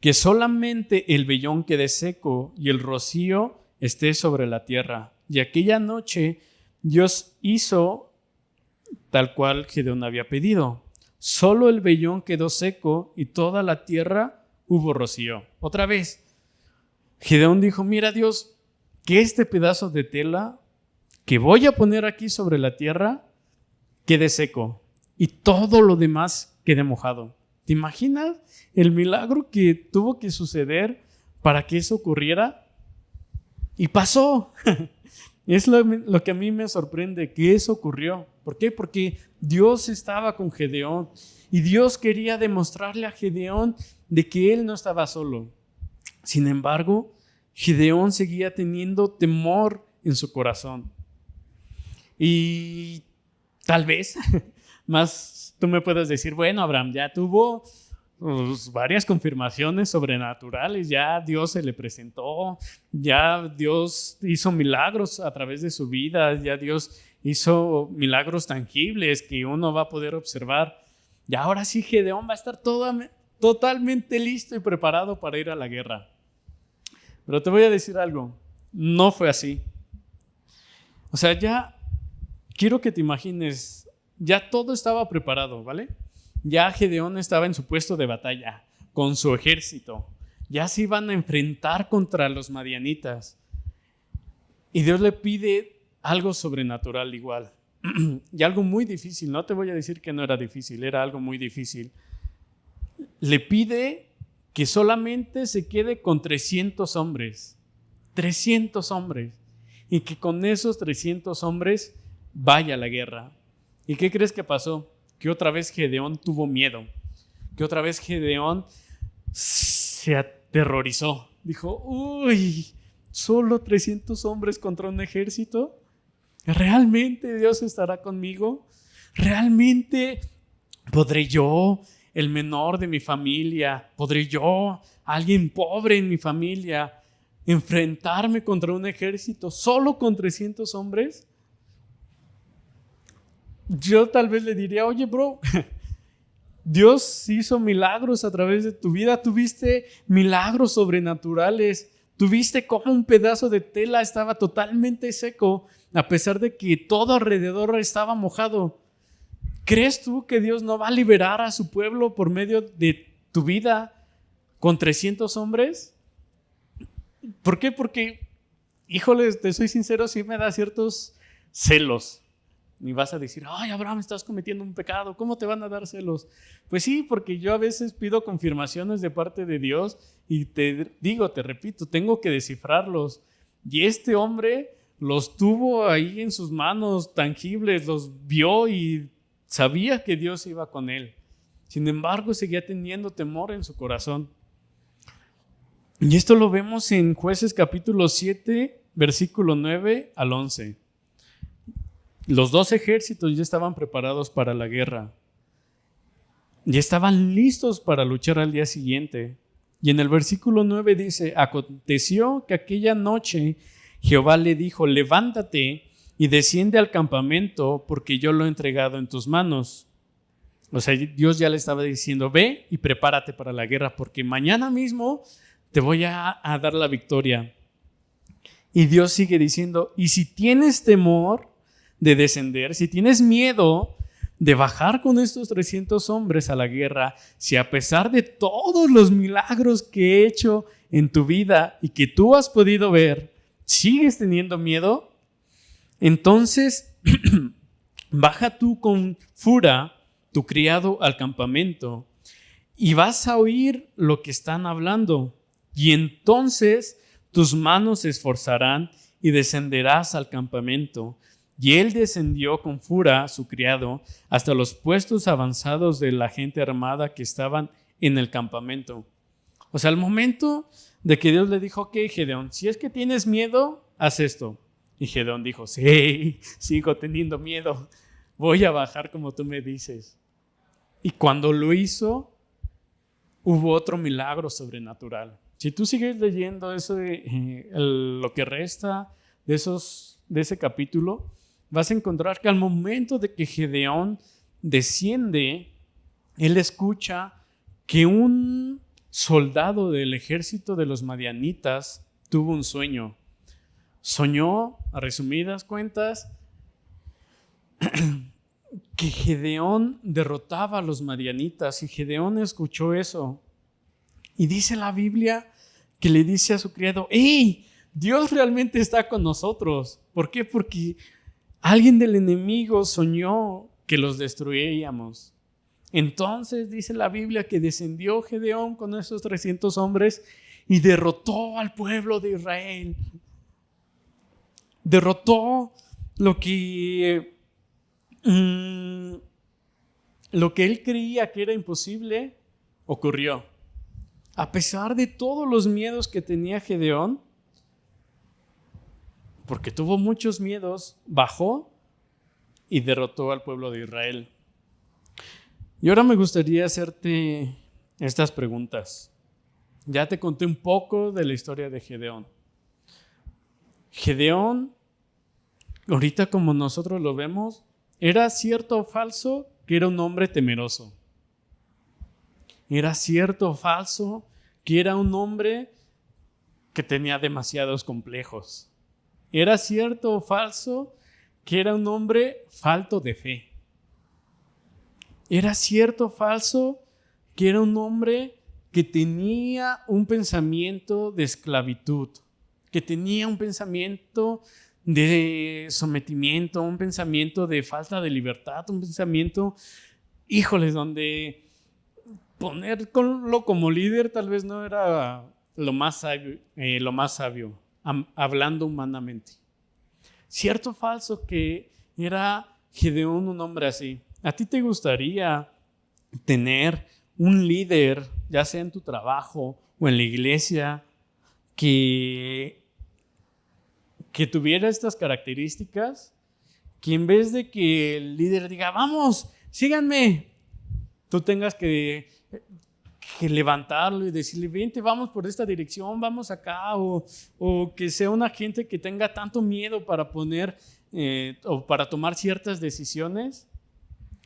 que solamente el vellón quede seco y el rocío esté sobre la tierra. Y aquella noche Dios hizo tal cual Gedeón había pedido. Solo el vellón quedó seco y toda la tierra hubo rocío. Otra vez, Gedeón dijo: mira Dios, que este pedazo de tela que voy a poner aquí sobre la tierra quede seco y todo lo demás quede mojado. ¿Te imaginas el milagro que tuvo que suceder para que eso ocurriera? Y pasó. Es lo que a mí me sorprende, que eso ocurrió. ¿Por qué? Porque Dios estaba con Gedeón y Dios quería demostrarle a Gedeón de que él no estaba solo. Sin embargo, Gedeón seguía teniendo temor en su corazón. Y tal vez, más tú me puedes decir: bueno, Abraham ya tuvo varias confirmaciones sobrenaturales, ya Dios se le presentó, ya Dios hizo milagros a través de su vida, ya Dios hizo milagros tangibles que uno va a poder observar. Y ahora sí Gedeón va a estar totalmente listo y preparado para ir a la guerra. Pero te voy a decir algo, no fue así. O sea, ya quiero que te imagines, ya todo estaba preparado, ¿vale? Ya Gedeón estaba en su puesto de batalla, con su ejército. Ya se iban a enfrentar contra los madianitas. Y Dios le pide algo sobrenatural igual. Y algo muy difícil. No te voy a decir que no era difícil, era algo muy difícil. Le pide que solamente se quede con 300 hombres. 300 hombres. Y que con esos 300 hombres vaya a la guerra. ¿Y qué crees que pasó? Que otra vez Gedeón tuvo miedo, que otra vez Gedeón se aterrorizó. Dijo: uy, solo 300 hombres contra un ejército. ¿Realmente Dios estará conmigo? ¿Realmente podré yo, el menor de mi familia, podré yo, alguien pobre en mi familia, enfrentarme contra un ejército solo con 300 hombres? Yo tal vez le diría: oye, bro, Dios hizo milagros a través de tu vida, tuviste milagros sobrenaturales, tuviste como un pedazo de tela estaba totalmente seco, a pesar de que todo alrededor estaba mojado. ¿Crees tú que Dios no va a liberar a su pueblo por medio de tu vida con 300 hombres? ¿Por qué? Porque, híjole, te soy sincero, sí me da ciertos celos. Y vas a decir: ay, Abraham, estás cometiendo un pecado, ¿cómo te van a dar celos? Pues sí, porque yo a veces pido confirmaciones de parte de Dios y te repito, tengo que descifrarlos. Y este hombre los tuvo ahí en sus manos tangibles, los vio y sabía que Dios iba con él. Sin embargo, seguía teniendo temor en su corazón. Y esto lo vemos en Jueces capítulo 7, versículo 9 al 11. Los dos ejércitos ya estaban preparados para la guerra. Ya estaban listos para luchar al día siguiente. Y en el versículo 9 dice: aconteció que aquella noche Jehová le dijo: levántate y desciende al campamento, porque yo lo he entregado en tus manos. O sea, Dios ya le estaba diciendo: ve y prepárate para la guerra, porque mañana mismo te voy a dar la victoria. Y Dios sigue diciendo: y si tienes temor de descender, si tienes miedo de bajar con estos 300 hombres a la guerra, si a pesar de todos los milagros que he hecho en tu vida y que tú has podido ver, ¿sigues teniendo miedo? Entonces, baja tú con Fura, tu criado, al campamento, y vas a oír lo que están hablando. Y entonces tus manos se esforzarán y descenderás al campamento. Y él descendió con Fura, su criado, hasta los puestos avanzados de la gente armada que estaban en el campamento. O sea, al momento de que Dios le dijo, ok, Gedeón, si es que tienes miedo, haz esto. Y Gedeón dijo, sí, sigo teniendo miedo, voy a bajar como tú me dices. Y cuando lo hizo, hubo otro milagro sobrenatural. Si tú sigues leyendo eso, lo que resta de ese capítulo, vas a encontrar que al momento de que Gedeón desciende, él escucha que un soldado del ejército de los madianitas tuvo un sueño. Soñó, a resumidas cuentas, que Gedeón derrotaba a los madianitas, y Gedeón escuchó eso. Y dice la Biblia que le dice a su criado, ¡hey! Dios realmente está con nosotros. ¿Por qué? Porque alguien del enemigo soñó que los destruíamos. Entonces dice la Biblia que descendió Gedeón con esos 300 hombres y derrotó al pueblo de Israel. Derrotó lo que él creía que era imposible, ocurrió. A pesar de todos los miedos que tenía Gedeón, porque tuvo muchos miedos, bajó y derrotó al pueblo de Israel. Y ahora me gustaría hacerte estas preguntas. Ya te conté un poco de la historia de Gedeón. Gedeón, ahorita como nosotros lo vemos, ¿era cierto o falso que era un hombre temeroso? ¿Era cierto o falso que era un hombre que tenía demasiados complejos? ¿Era cierto o falso que era un hombre falto de fe? ¿Era cierto o falso que era un hombre que tenía un pensamiento de esclavitud, que tenía un pensamiento de sometimiento, un pensamiento de falta de libertad, un pensamiento, híjoles, donde ponerlo como líder tal vez no era lo más sabio, hablando humanamente? ¿Cierto o falso que era Gedeón un hombre así? ¿A ti te gustaría tener un líder, ya sea en tu trabajo o en la iglesia, que tuviera estas características? Que en vez de que el líder diga, vamos, síganme, tú tengas que levantarlo y decirle, vente, vamos por esta dirección, vamos acá, o que sea una gente que tenga tanto miedo para poner o para tomar ciertas decisiones.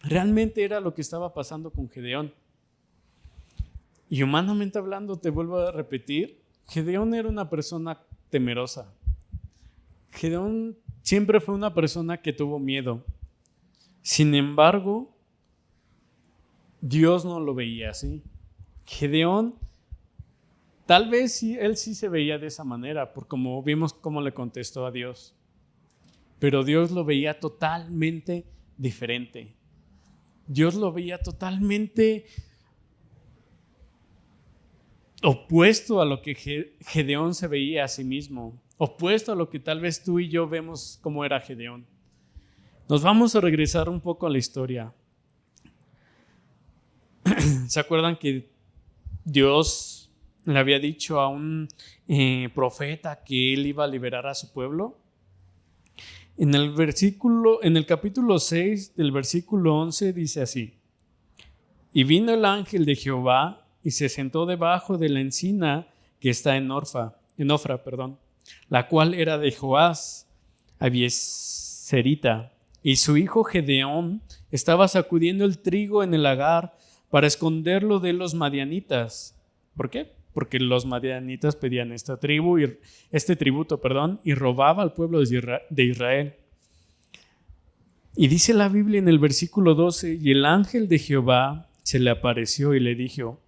Realmente era lo que estaba pasando con Gedeón. Y humanamente hablando, te vuelvo a repetir, Gedeón era una persona temerosa. Gedeón siempre fue una persona que tuvo miedo. Sin embargo, Dios no lo veía así. Gedeón, tal vez él sí se veía de esa manera, por como vimos cómo le contestó a Dios. Pero Dios lo veía totalmente diferente. Dios lo veía totalmente opuesto a lo que Gedeón se veía a sí mismo, opuesto a lo que tal vez tú y yo vemos como era Gedeón. Nos vamos a regresar un poco a la historia. ¿Se acuerdan que Dios le había dicho a un profeta que él iba a liberar a su pueblo? En el capítulo 6 del versículo 11 dice así: y vino el ángel de Jehová y se sentó debajo de la encina que está en Ofra, la cual era de Joás Abieserita, y su hijo Gedeón estaba sacudiendo el trigo en el lagar para esconderlo de los madianitas. ¿Por qué? Porque los madianitas pedían este tributo, y robaba al pueblo de Israel. Y dice la Biblia en el versículo 12, y el ángel de Jehová se le apareció y le dijo: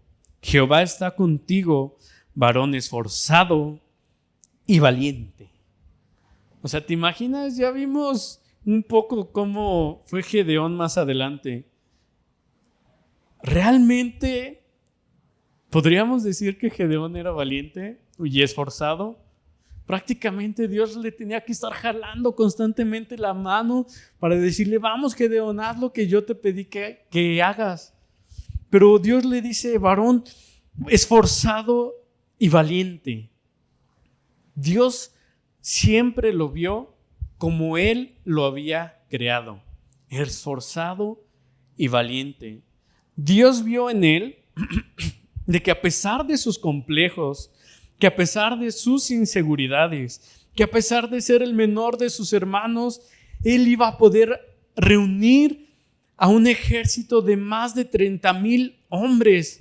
Jehová está contigo, varón esforzado y valiente. O sea, ¿te imaginas? Ya vimos un poco cómo fue Gedeón más adelante. ¿Realmente podríamos decir que Gedeón era valiente y esforzado? Prácticamente Dios le tenía que estar jalando constantemente la mano para decirle, vamos Gedeón, haz lo que yo te pedí que hagas. Pero Dios le dice, varón esforzado y valiente. Dios siempre lo vio como Él lo había creado, esforzado y valiente. Dios vio en él de que a pesar de sus complejos, que a pesar de sus inseguridades, que a pesar de ser el menor de sus hermanos, él iba a poder reunir a un ejército de más de 30,000 hombres.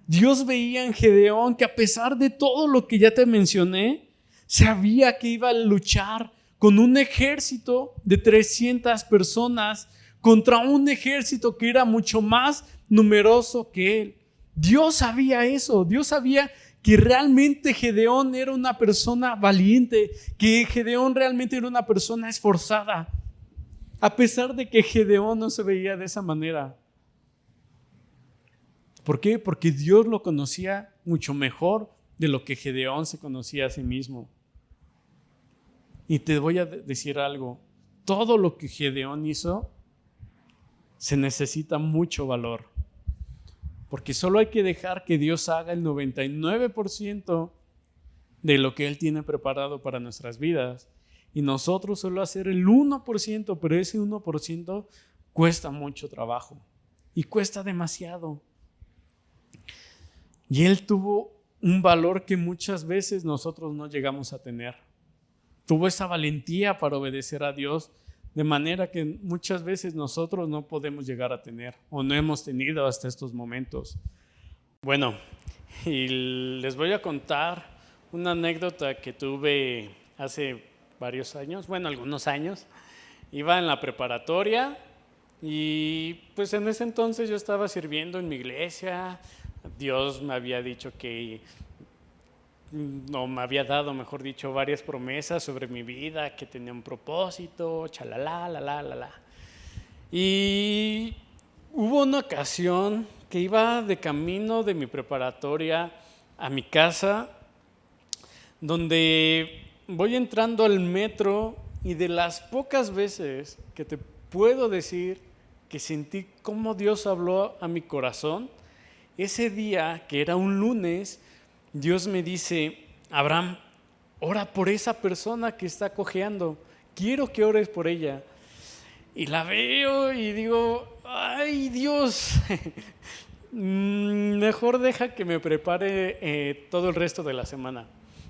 Dios veía en Gedeón que a pesar de todo lo que ya te mencioné, sabía que iba a luchar con un ejército de 300 personas contra un ejército que era mucho más numeroso que él. Dios sabía eso, Dios sabía que realmente Gedeón era una persona valiente, que Gedeón realmente era una persona esforzada, a pesar de que Gedeón no se veía de esa manera. ¿Por qué? Porque Dios lo conocía mucho mejor de lo que Gedeón se conocía a sí mismo. Y te voy a decir algo, todo lo que Gedeón hizo se necesita mucho valor, porque solo hay que dejar que Dios haga el 99% de lo que Él tiene preparado para nuestras vidas y nosotros solo hacer el 1%, pero ese 1% cuesta mucho trabajo y cuesta demasiado. Y Él tuvo un valor que muchas veces nosotros no llegamos a tener. Tuvo esa valentía para obedecer a Dios de manera que muchas veces nosotros no podemos llegar a tener o no hemos tenido hasta estos momentos. Bueno, y les voy a contar una anécdota que tuve hace varios años, bueno, algunos años. Iba en la preparatoria y pues en ese entonces yo estaba sirviendo en mi iglesia. Dios me había dicho que no me había dado, mejor dicho, varias promesas sobre mi vida, que tenía un propósito, chalala. Y hubo una ocasión que iba de camino de mi preparatoria a mi casa, donde voy entrando al metro y de las pocas veces que te puedo decir que sentí cómo Dios habló a mi corazón, ese día, que era un lunes, Dios me dice, Abraham, ora por esa persona que está cojeando, quiero que ores por ella. Y la veo y digo, ay Dios, mejor deja que me prepare todo el resto de la semana.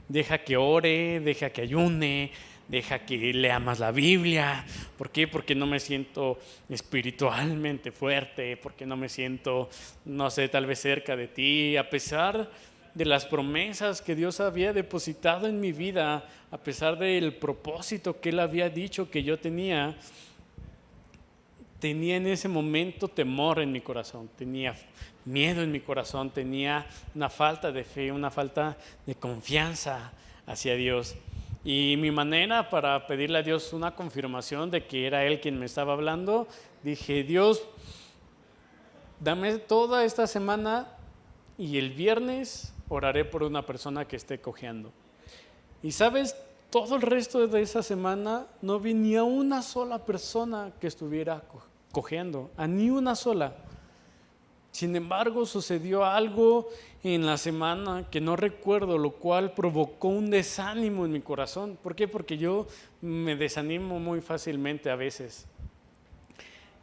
Deja que ore, deja que ayune, deja que lea más la Biblia. ¿Por qué? Porque no me siento espiritualmente fuerte, porque no me siento, no sé, tal vez cerca de ti, a pesar de las promesas que Dios había depositado en mi vida, a pesar del propósito que Él había dicho que yo tenía en ese momento temor en mi corazón, tenía miedo en mi corazón, tenía una falta de fe, una falta de confianza hacia Dios. Y mi manera para pedirle a Dios una confirmación de que era Él quien me estaba hablando, dije, Dios, dame toda esta semana y el viernes oraré por una persona que esté cojeando. Y sabes, todo el resto de esa semana no vi ni a una sola persona que estuviera cojeando, a ni una sola. Sin embargo, sucedió algo en la semana que no recuerdo, lo cual provocó un desánimo en mi corazón. ¿Por qué? Porque yo me desanimo muy fácilmente a veces.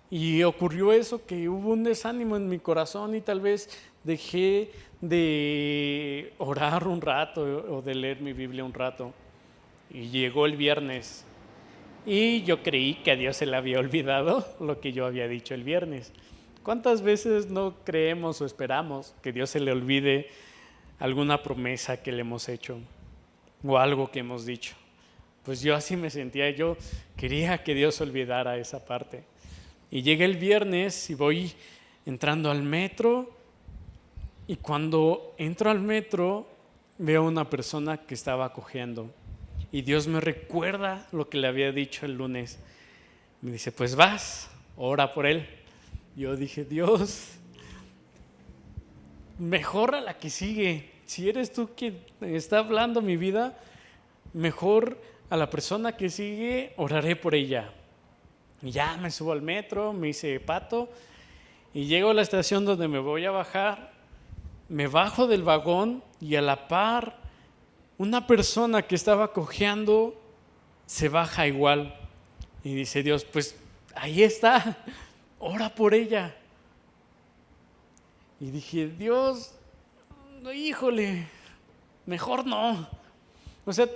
Y ocurrió eso, que hubo un desánimo en mi corazón y tal vez dejé de orar un rato o de leer mi Biblia un rato. Y llegó el viernes y yo creí que a Dios se le había olvidado lo que yo había dicho el viernes. ¿Cuántas veces no creemos o esperamos que Dios se le olvide alguna promesa que le hemos hecho o algo que hemos dicho? Pues yo así me sentía, yo quería que Dios olvidara esa parte. Y llega el viernes y voy entrando al metro Y cuando entro al metro, veo a una persona que estaba cojeando. Y Dios me recuerda lo que le había dicho el lunes. Me dice, pues vas, ora por él. Yo dije, Dios, mejor a la que sigue. Si eres tú quien está hablando mi vida, mejor a la persona que sigue, oraré por ella. Y ya me subo al metro, me hice pato y llego a la estación donde me voy a bajar. Me bajo del vagón y a la par una persona que estaba cojeando se baja igual. Y dice Dios, pues ahí está, ora por ella. Y dije, Dios, no, híjole, mejor no. O sea,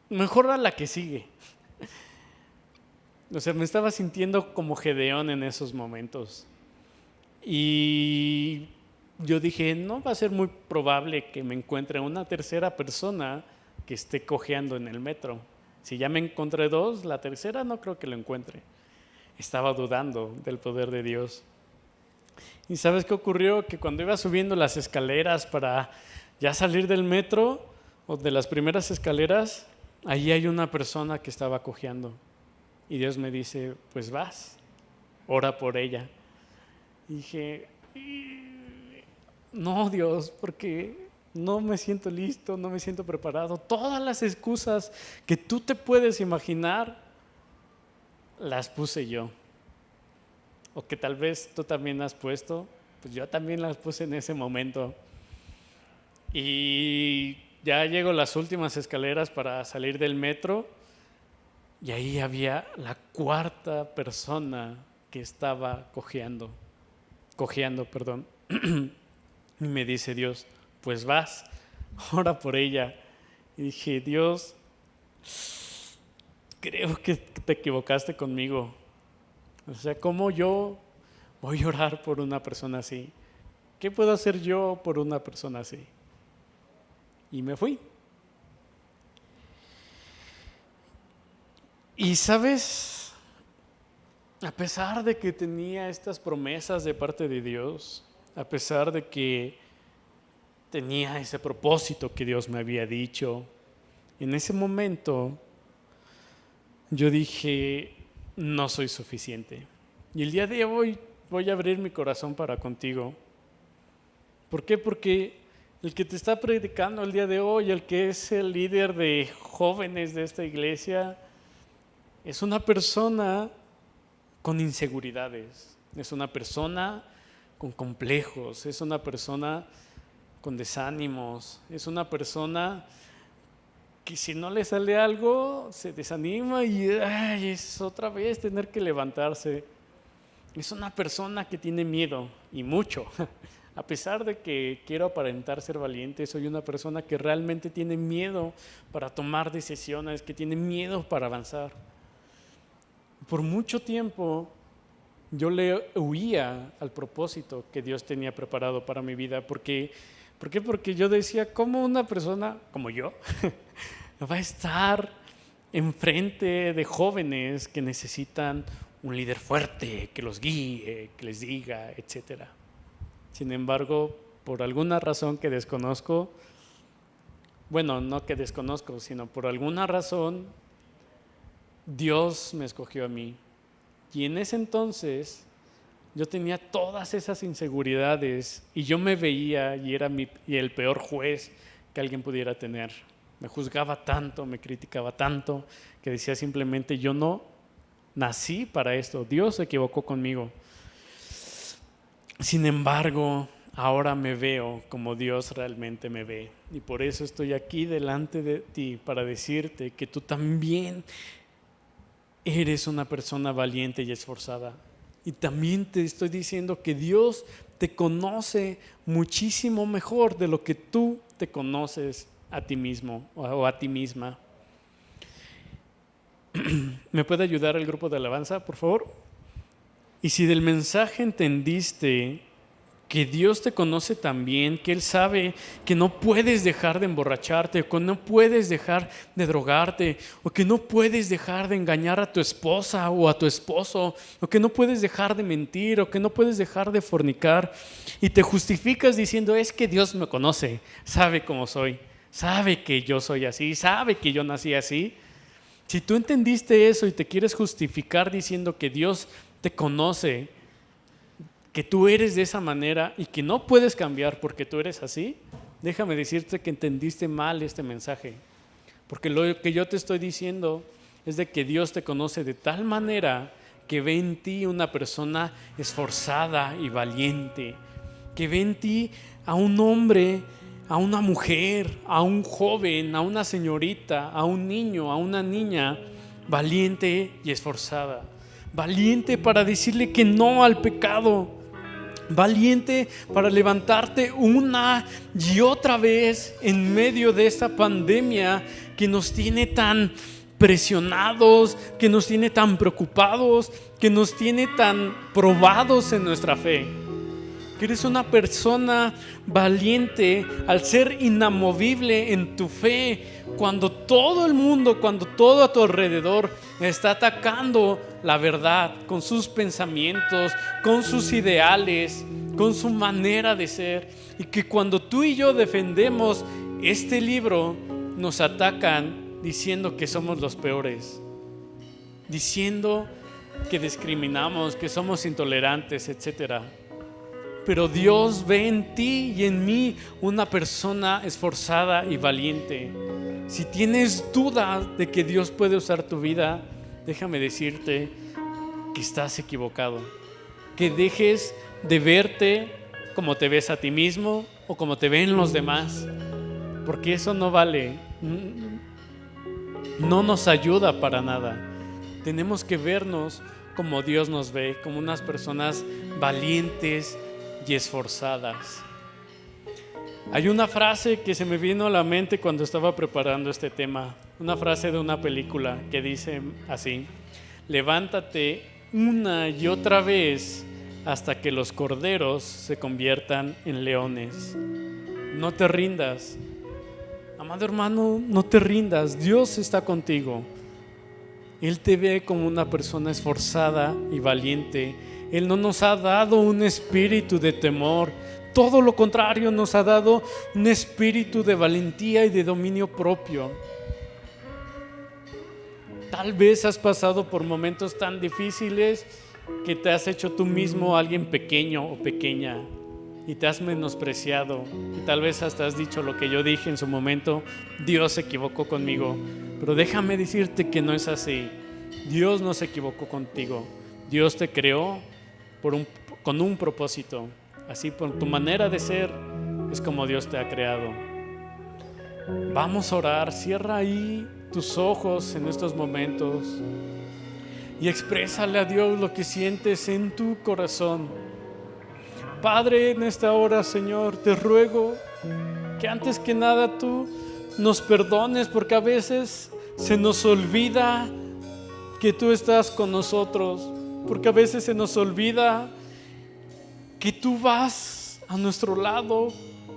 mejor a la que sigue. O sea, me estaba sintiendo como Gedeón en esos momentos. Y yo dije, no va a ser muy probable que me encuentre una tercera persona que esté cojeando en el metro. Si ya me encontré dos, la tercera no creo que lo encuentre. Estaba dudando del poder de Dios. ¿Y sabes qué ocurrió? Que cuando iba subiendo las escaleras para ya salir del metro, o de las primeras escaleras, ahí hay una persona que estaba cojeando. Y Dios me dice, pues vas, ora por ella. Y dije, no, Dios, porque no me siento listo, no me siento preparado. Todas las excusas que tú te puedes imaginar, las puse yo. O que tal vez tú también has puesto, pues yo también las puse en ese momento. Y ya llego a las últimas escaleras para salir del metro y ahí había la cuarta persona que estaba cojeando. Y me dice Dios, pues vas, ora por ella. Y dije, Dios, creo que te equivocaste conmigo. O sea, ¿cómo yo voy a orar por una persona así? ¿Qué puedo hacer yo por una persona así? Y me fui. Y sabes, a pesar de que tenía estas promesas de parte de Dios, a pesar de que tenía ese propósito que Dios me había dicho, en ese momento yo dije, no soy suficiente. Y el día de hoy voy a abrir mi corazón para contigo. ¿Por qué? Porque el que te está predicando el día de hoy, el que es el líder de jóvenes de esta iglesia, es una persona con inseguridades, es una persona con complejos, es una persona con desánimos, es una persona que si no le sale algo se desanima y es otra vez tener que levantarse. Es una persona que tiene miedo y mucho. A pesar de que quiero aparentar ser valiente, soy una persona que realmente tiene miedo para tomar decisiones, que tiene miedo para avanzar. Por mucho tiempo yo le huía al propósito que Dios tenía preparado para mi vida. ¿Por qué? Porque yo decía, ¿cómo una persona como yo va a estar enfrente de jóvenes que necesitan un líder fuerte, que los guíe, que les diga, etcétera? Sin embargo, por alguna razón que desconozco, bueno, no que desconozco, sino por alguna razón, Dios me escogió a mí. Y en ese entonces yo tenía todas esas inseguridades y yo me veía y era el peor juez que alguien pudiera tener. Me juzgaba tanto, me criticaba tanto, que decía simplemente, yo no nací para esto, Dios se equivocó conmigo. Sin embargo, ahora me veo como Dios realmente me ve. Y por eso estoy aquí delante de ti para decirte que tú también eres una persona valiente y esforzada. Y también te estoy diciendo que Dios te conoce muchísimo mejor de lo que tú te conoces a ti mismo o a ti misma. ¿Me puede ayudar el grupo de alabanza, por favor? Y si del mensaje entendiste que Dios te conoce tan bien, que Él sabe que no puedes dejar de emborracharte, o que no puedes dejar de drogarte, o que no puedes dejar de engañar a tu esposa o a tu esposo, o que no puedes dejar de mentir, o que no puedes dejar de fornicar, y te justificas diciendo, es que Dios me conoce, sabe cómo soy, sabe que yo soy así, sabe que yo nací así. Si tú entendiste eso y te quieres justificar diciendo que Dios te conoce, que tú eres de esa manera y que no puedes cambiar porque tú eres así, déjame decirte que entendiste mal este mensaje. Porque lo que yo te estoy diciendo es de que Dios te conoce de tal manera que ve en ti una persona esforzada y valiente, que ve en ti a un hombre, a una mujer, a un joven, a una señorita, a un niño, a una niña valiente y esforzada. Valiente para decirle que no al pecado. Valiente para levantarte una y otra vez en medio de esta pandemia que nos tiene tan presionados, que nos tiene tan preocupados, que nos tiene tan probados en nuestra fe. Que eres una persona valiente al ser inamovible en tu fe cuando todo el mundo, cuando todo a tu alrededor está atacando la verdad con sus pensamientos, con sus ideales, con su manera de ser, y que cuando tú y yo defendemos este libro nos atacan diciendo que somos los peores, diciendo que discriminamos, que somos intolerantes, etcétera. Pero Dios ve en ti y en mí una persona esforzada y valiente. Si tienes dudas de que Dios puede usar tu vida, déjame decirte que estás equivocado. Que dejes de verte como te ves a ti mismo o como te ven los demás, porque eso no vale, no nos ayuda para nada. Tenemos que vernos como Dios nos ve, como unas personas valientes y esforzadas. Hay una frase que se me vino a la mente cuando estaba preparando este tema, una frase de una película que dice así: levántate una y otra vez hasta que los corderos se conviertan en leones. No te rindas, amado hermano, no te rindas. Dios está contigo. Él te ve como una persona esforzada y valiente. Él no nos ha dado un espíritu de temor, todo lo contrario, nos ha dado un espíritu de valentía y de dominio propio. Tal vez has pasado por momentos tan difíciles que te has hecho tú mismo alguien pequeño o pequeña y te has menospreciado, y tal vez hasta has dicho lo que yo dije en su momento: Dios se equivocó conmigo. Pero déjame decirte que no es así. Dios no se equivocó contigo. Dios te creó con un propósito. Así, por tu manera de ser es como Dios te ha creado. Vamos a orar. Cierra ahí tus ojos en estos momentos y exprésale a Dios lo que sientes en tu corazón. Padre, en esta hora, Señor, te ruego que antes que nada tú nos perdones, porque a veces se nos olvida que tú estás con nosotros, porque a veces se nos olvida que tú vas a nuestro lado,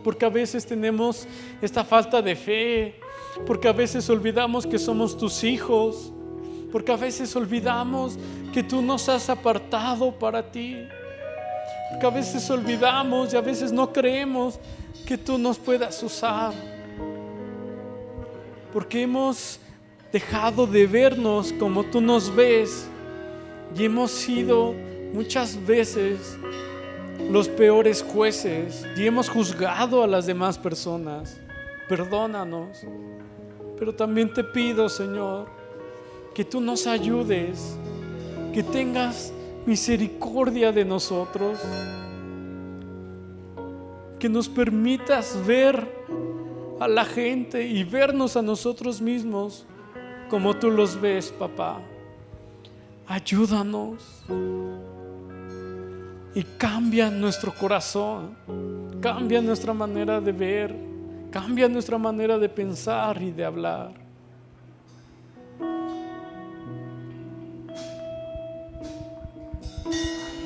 porque a veces tenemos esta falta de fe, porque a veces olvidamos que somos tus hijos, porque a veces olvidamos que tú nos has apartado para ti, porque a veces olvidamos y a veces no creemos que tú nos puedas usar, porque hemos dejado de vernos como tú nos ves y hemos sido muchas veces los peores jueces y hemos juzgado a las demás personas. Perdónanos, pero también te pido, Señor, que tú nos ayudes, que tengas misericordia de nosotros, que nos permitas ver a la gente y vernos a nosotros mismos como tú los ves, papá. Ayúdanos y cambia nuestro corazón, cambia nuestra manera de ver, cambia nuestra manera de pensar y de hablar. Hay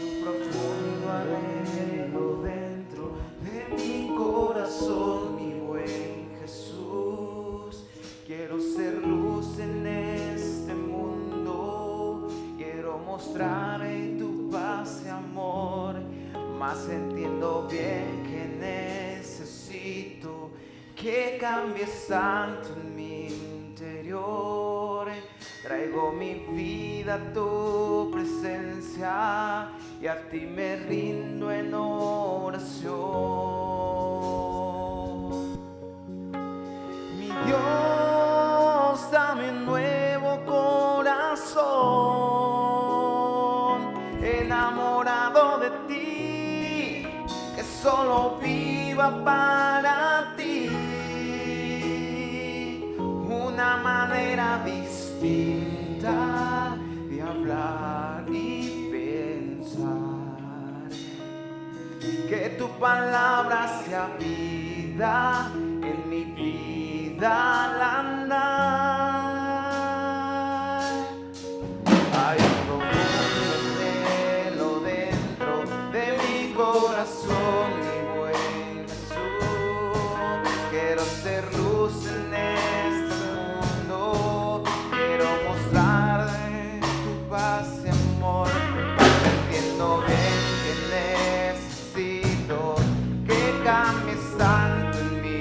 un profundo anhelo del bien que necesito que cambies tanto en mi interior. Traigo mi vida a tu presencia y a ti me rindo en oración. Mi Dios, dame un nuevo corazón, enamorado de ti, que solo viva para ti. Una manera distinta de hablar y pensar, que tu palabra sea vida en mi vida al andar. Hay un profundo anhelo dentro de mi corazón, mi buen Jesús. Quiero ser luz en este mundo, quiero mostrarte tu paz y amor. Entiendo bien que necesito que cambies tanto en mi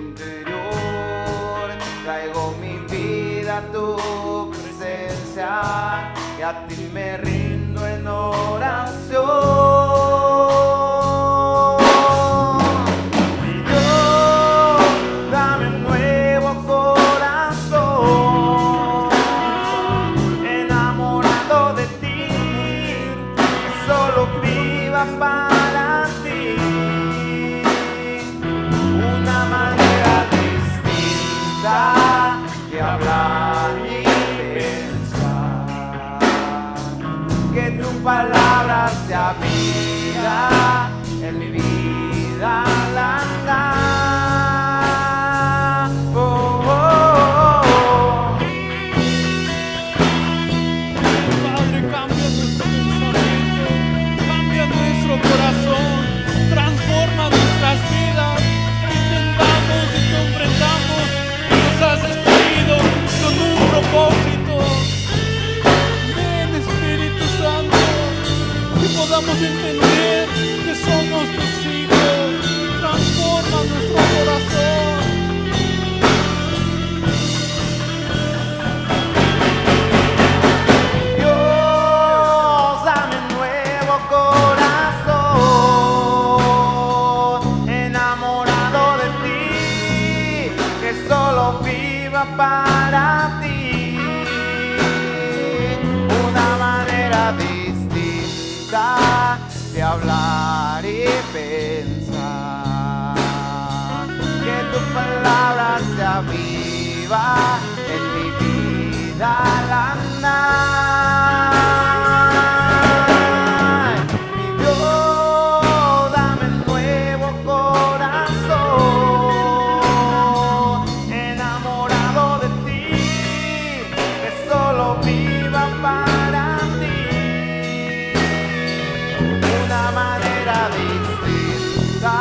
interior. Traigo mi vida a tu presencia y a ti me rindo en oración. Mi Dios, dame un nuevo corazón, enamorado de ti, que solo viva para ti. Una manera distinta de hablar y pensar, que tu palabra sea vida en mi vida al andar. Oh, oh, oh. Padre, cambia nuestro pensamiento, cambia nuestro corazón, transforma nuestras vidas, entendamos y comprendamos que nos has escogido con un propósito. Ven, Espíritu Santo, que podamos entender que somos tus hijos, transforma nuestro corazón. Dios, dame un nuevo corazón, enamorado de ti, que solo viva para ti. Una manera distinta de hablar y pensar, que tu palabra sea viva en mi vida al andar. Mi Dios, dame un nuevo corazón, enamorado de ti, que solo viva para ti. Una manera distinta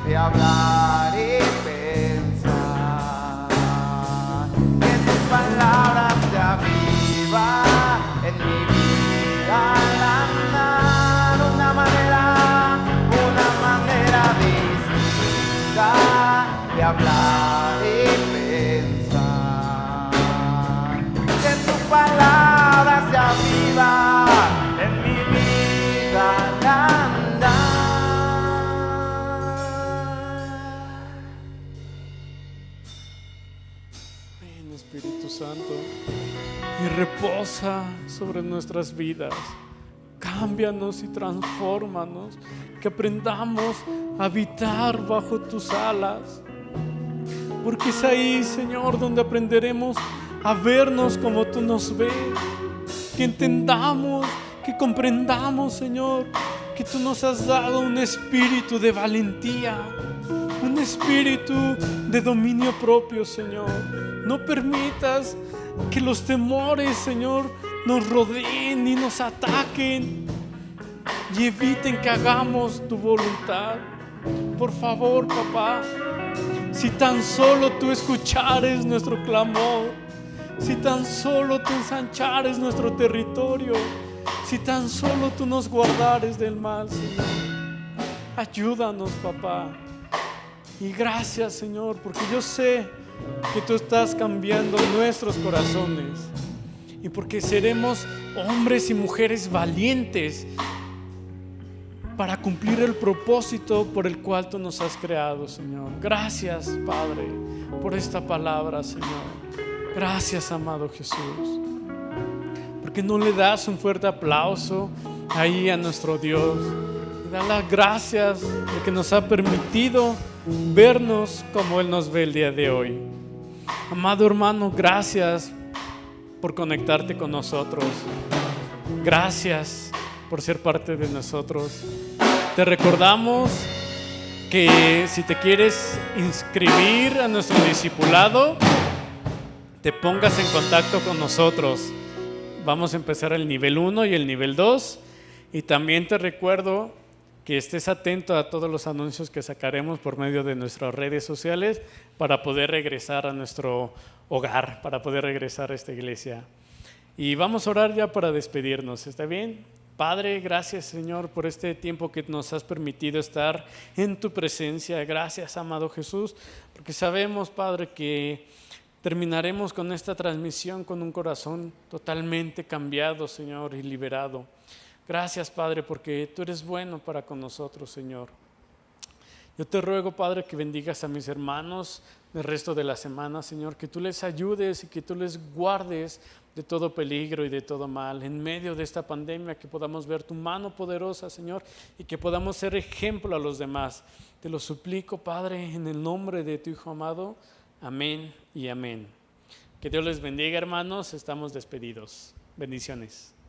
de hablar y pensar, que tu palabra sea viva en mi vida al andar. Una manera distinta de hablar y pensar, que tu palabra sea viva en mi vida al andar. Ven, Espíritu Santo, y reposa sobre nuestras vidas. Cámbianos y transfórmanos, que aprendamos a habitar bajo tus alas. Porque es ahí, Señor, donde aprenderemos a vernos como tú nos ves. Que entendamos, que comprendamos, Señor, que tú nos has dado un espíritu de valentía, un espíritu de dominio propio, Señor. No permitas que los temores, Señor, nos rodeen y nos ataquen y eviten que hagamos tu voluntad. Por favor, papá, si tan solo tú escuchares nuestro clamor, si tan solo tú ensanchares nuestro territorio, si tan solo tú nos guardares del mal, Señor. Ayúdanos, papá. Y gracias, Señor, porque yo sé que tú estás cambiando nuestros corazones. Y porque seremos hombres y mujeres valientes para cumplir el propósito por el cual tú nos has creado, Señor. Gracias, Padre, por esta palabra, Señor. Gracias, amado Jesús. Porque no le das un fuerte aplauso ahí a nuestro Dios. Le das las gracias de que nos ha permitido vernos como Él nos ve el día de hoy. Amado hermano, gracias por conectarte con nosotros. Gracias por ser parte de nosotros. Te recordamos que si te quieres inscribir a nuestro discipulado, te pongas en contacto con nosotros. Vamos a empezar el nivel 1 y el nivel 2. Y también te recuerdo que estés atento a todos los anuncios que sacaremos por medio de nuestras redes sociales para poder regresar a nuestro hogar, para poder regresar a esta iglesia. Y vamos a orar ya para despedirnos, ¿está bien? Padre, gracias, Señor, por este tiempo que nos has permitido estar en tu presencia. Gracias, amado Jesús, porque sabemos, Padre, que terminaremos con esta transmisión con un corazón totalmente cambiado, Señor, y liberado. Gracias, Padre, porque tú eres bueno para con nosotros, Señor. Yo te ruego, Padre, que bendigas a mis hermanos el resto de la semana, Señor, que tú les ayudes y que tú les guardes de todo peligro y de todo mal. En medio de esta pandemia, que podamos ver tu mano poderosa, Señor, y que podamos ser ejemplo a los demás. Te lo suplico, Padre, en el nombre de tu Hijo amado. Amén y amén. Que Dios les bendiga, hermanos. Estamos despedidos. Bendiciones.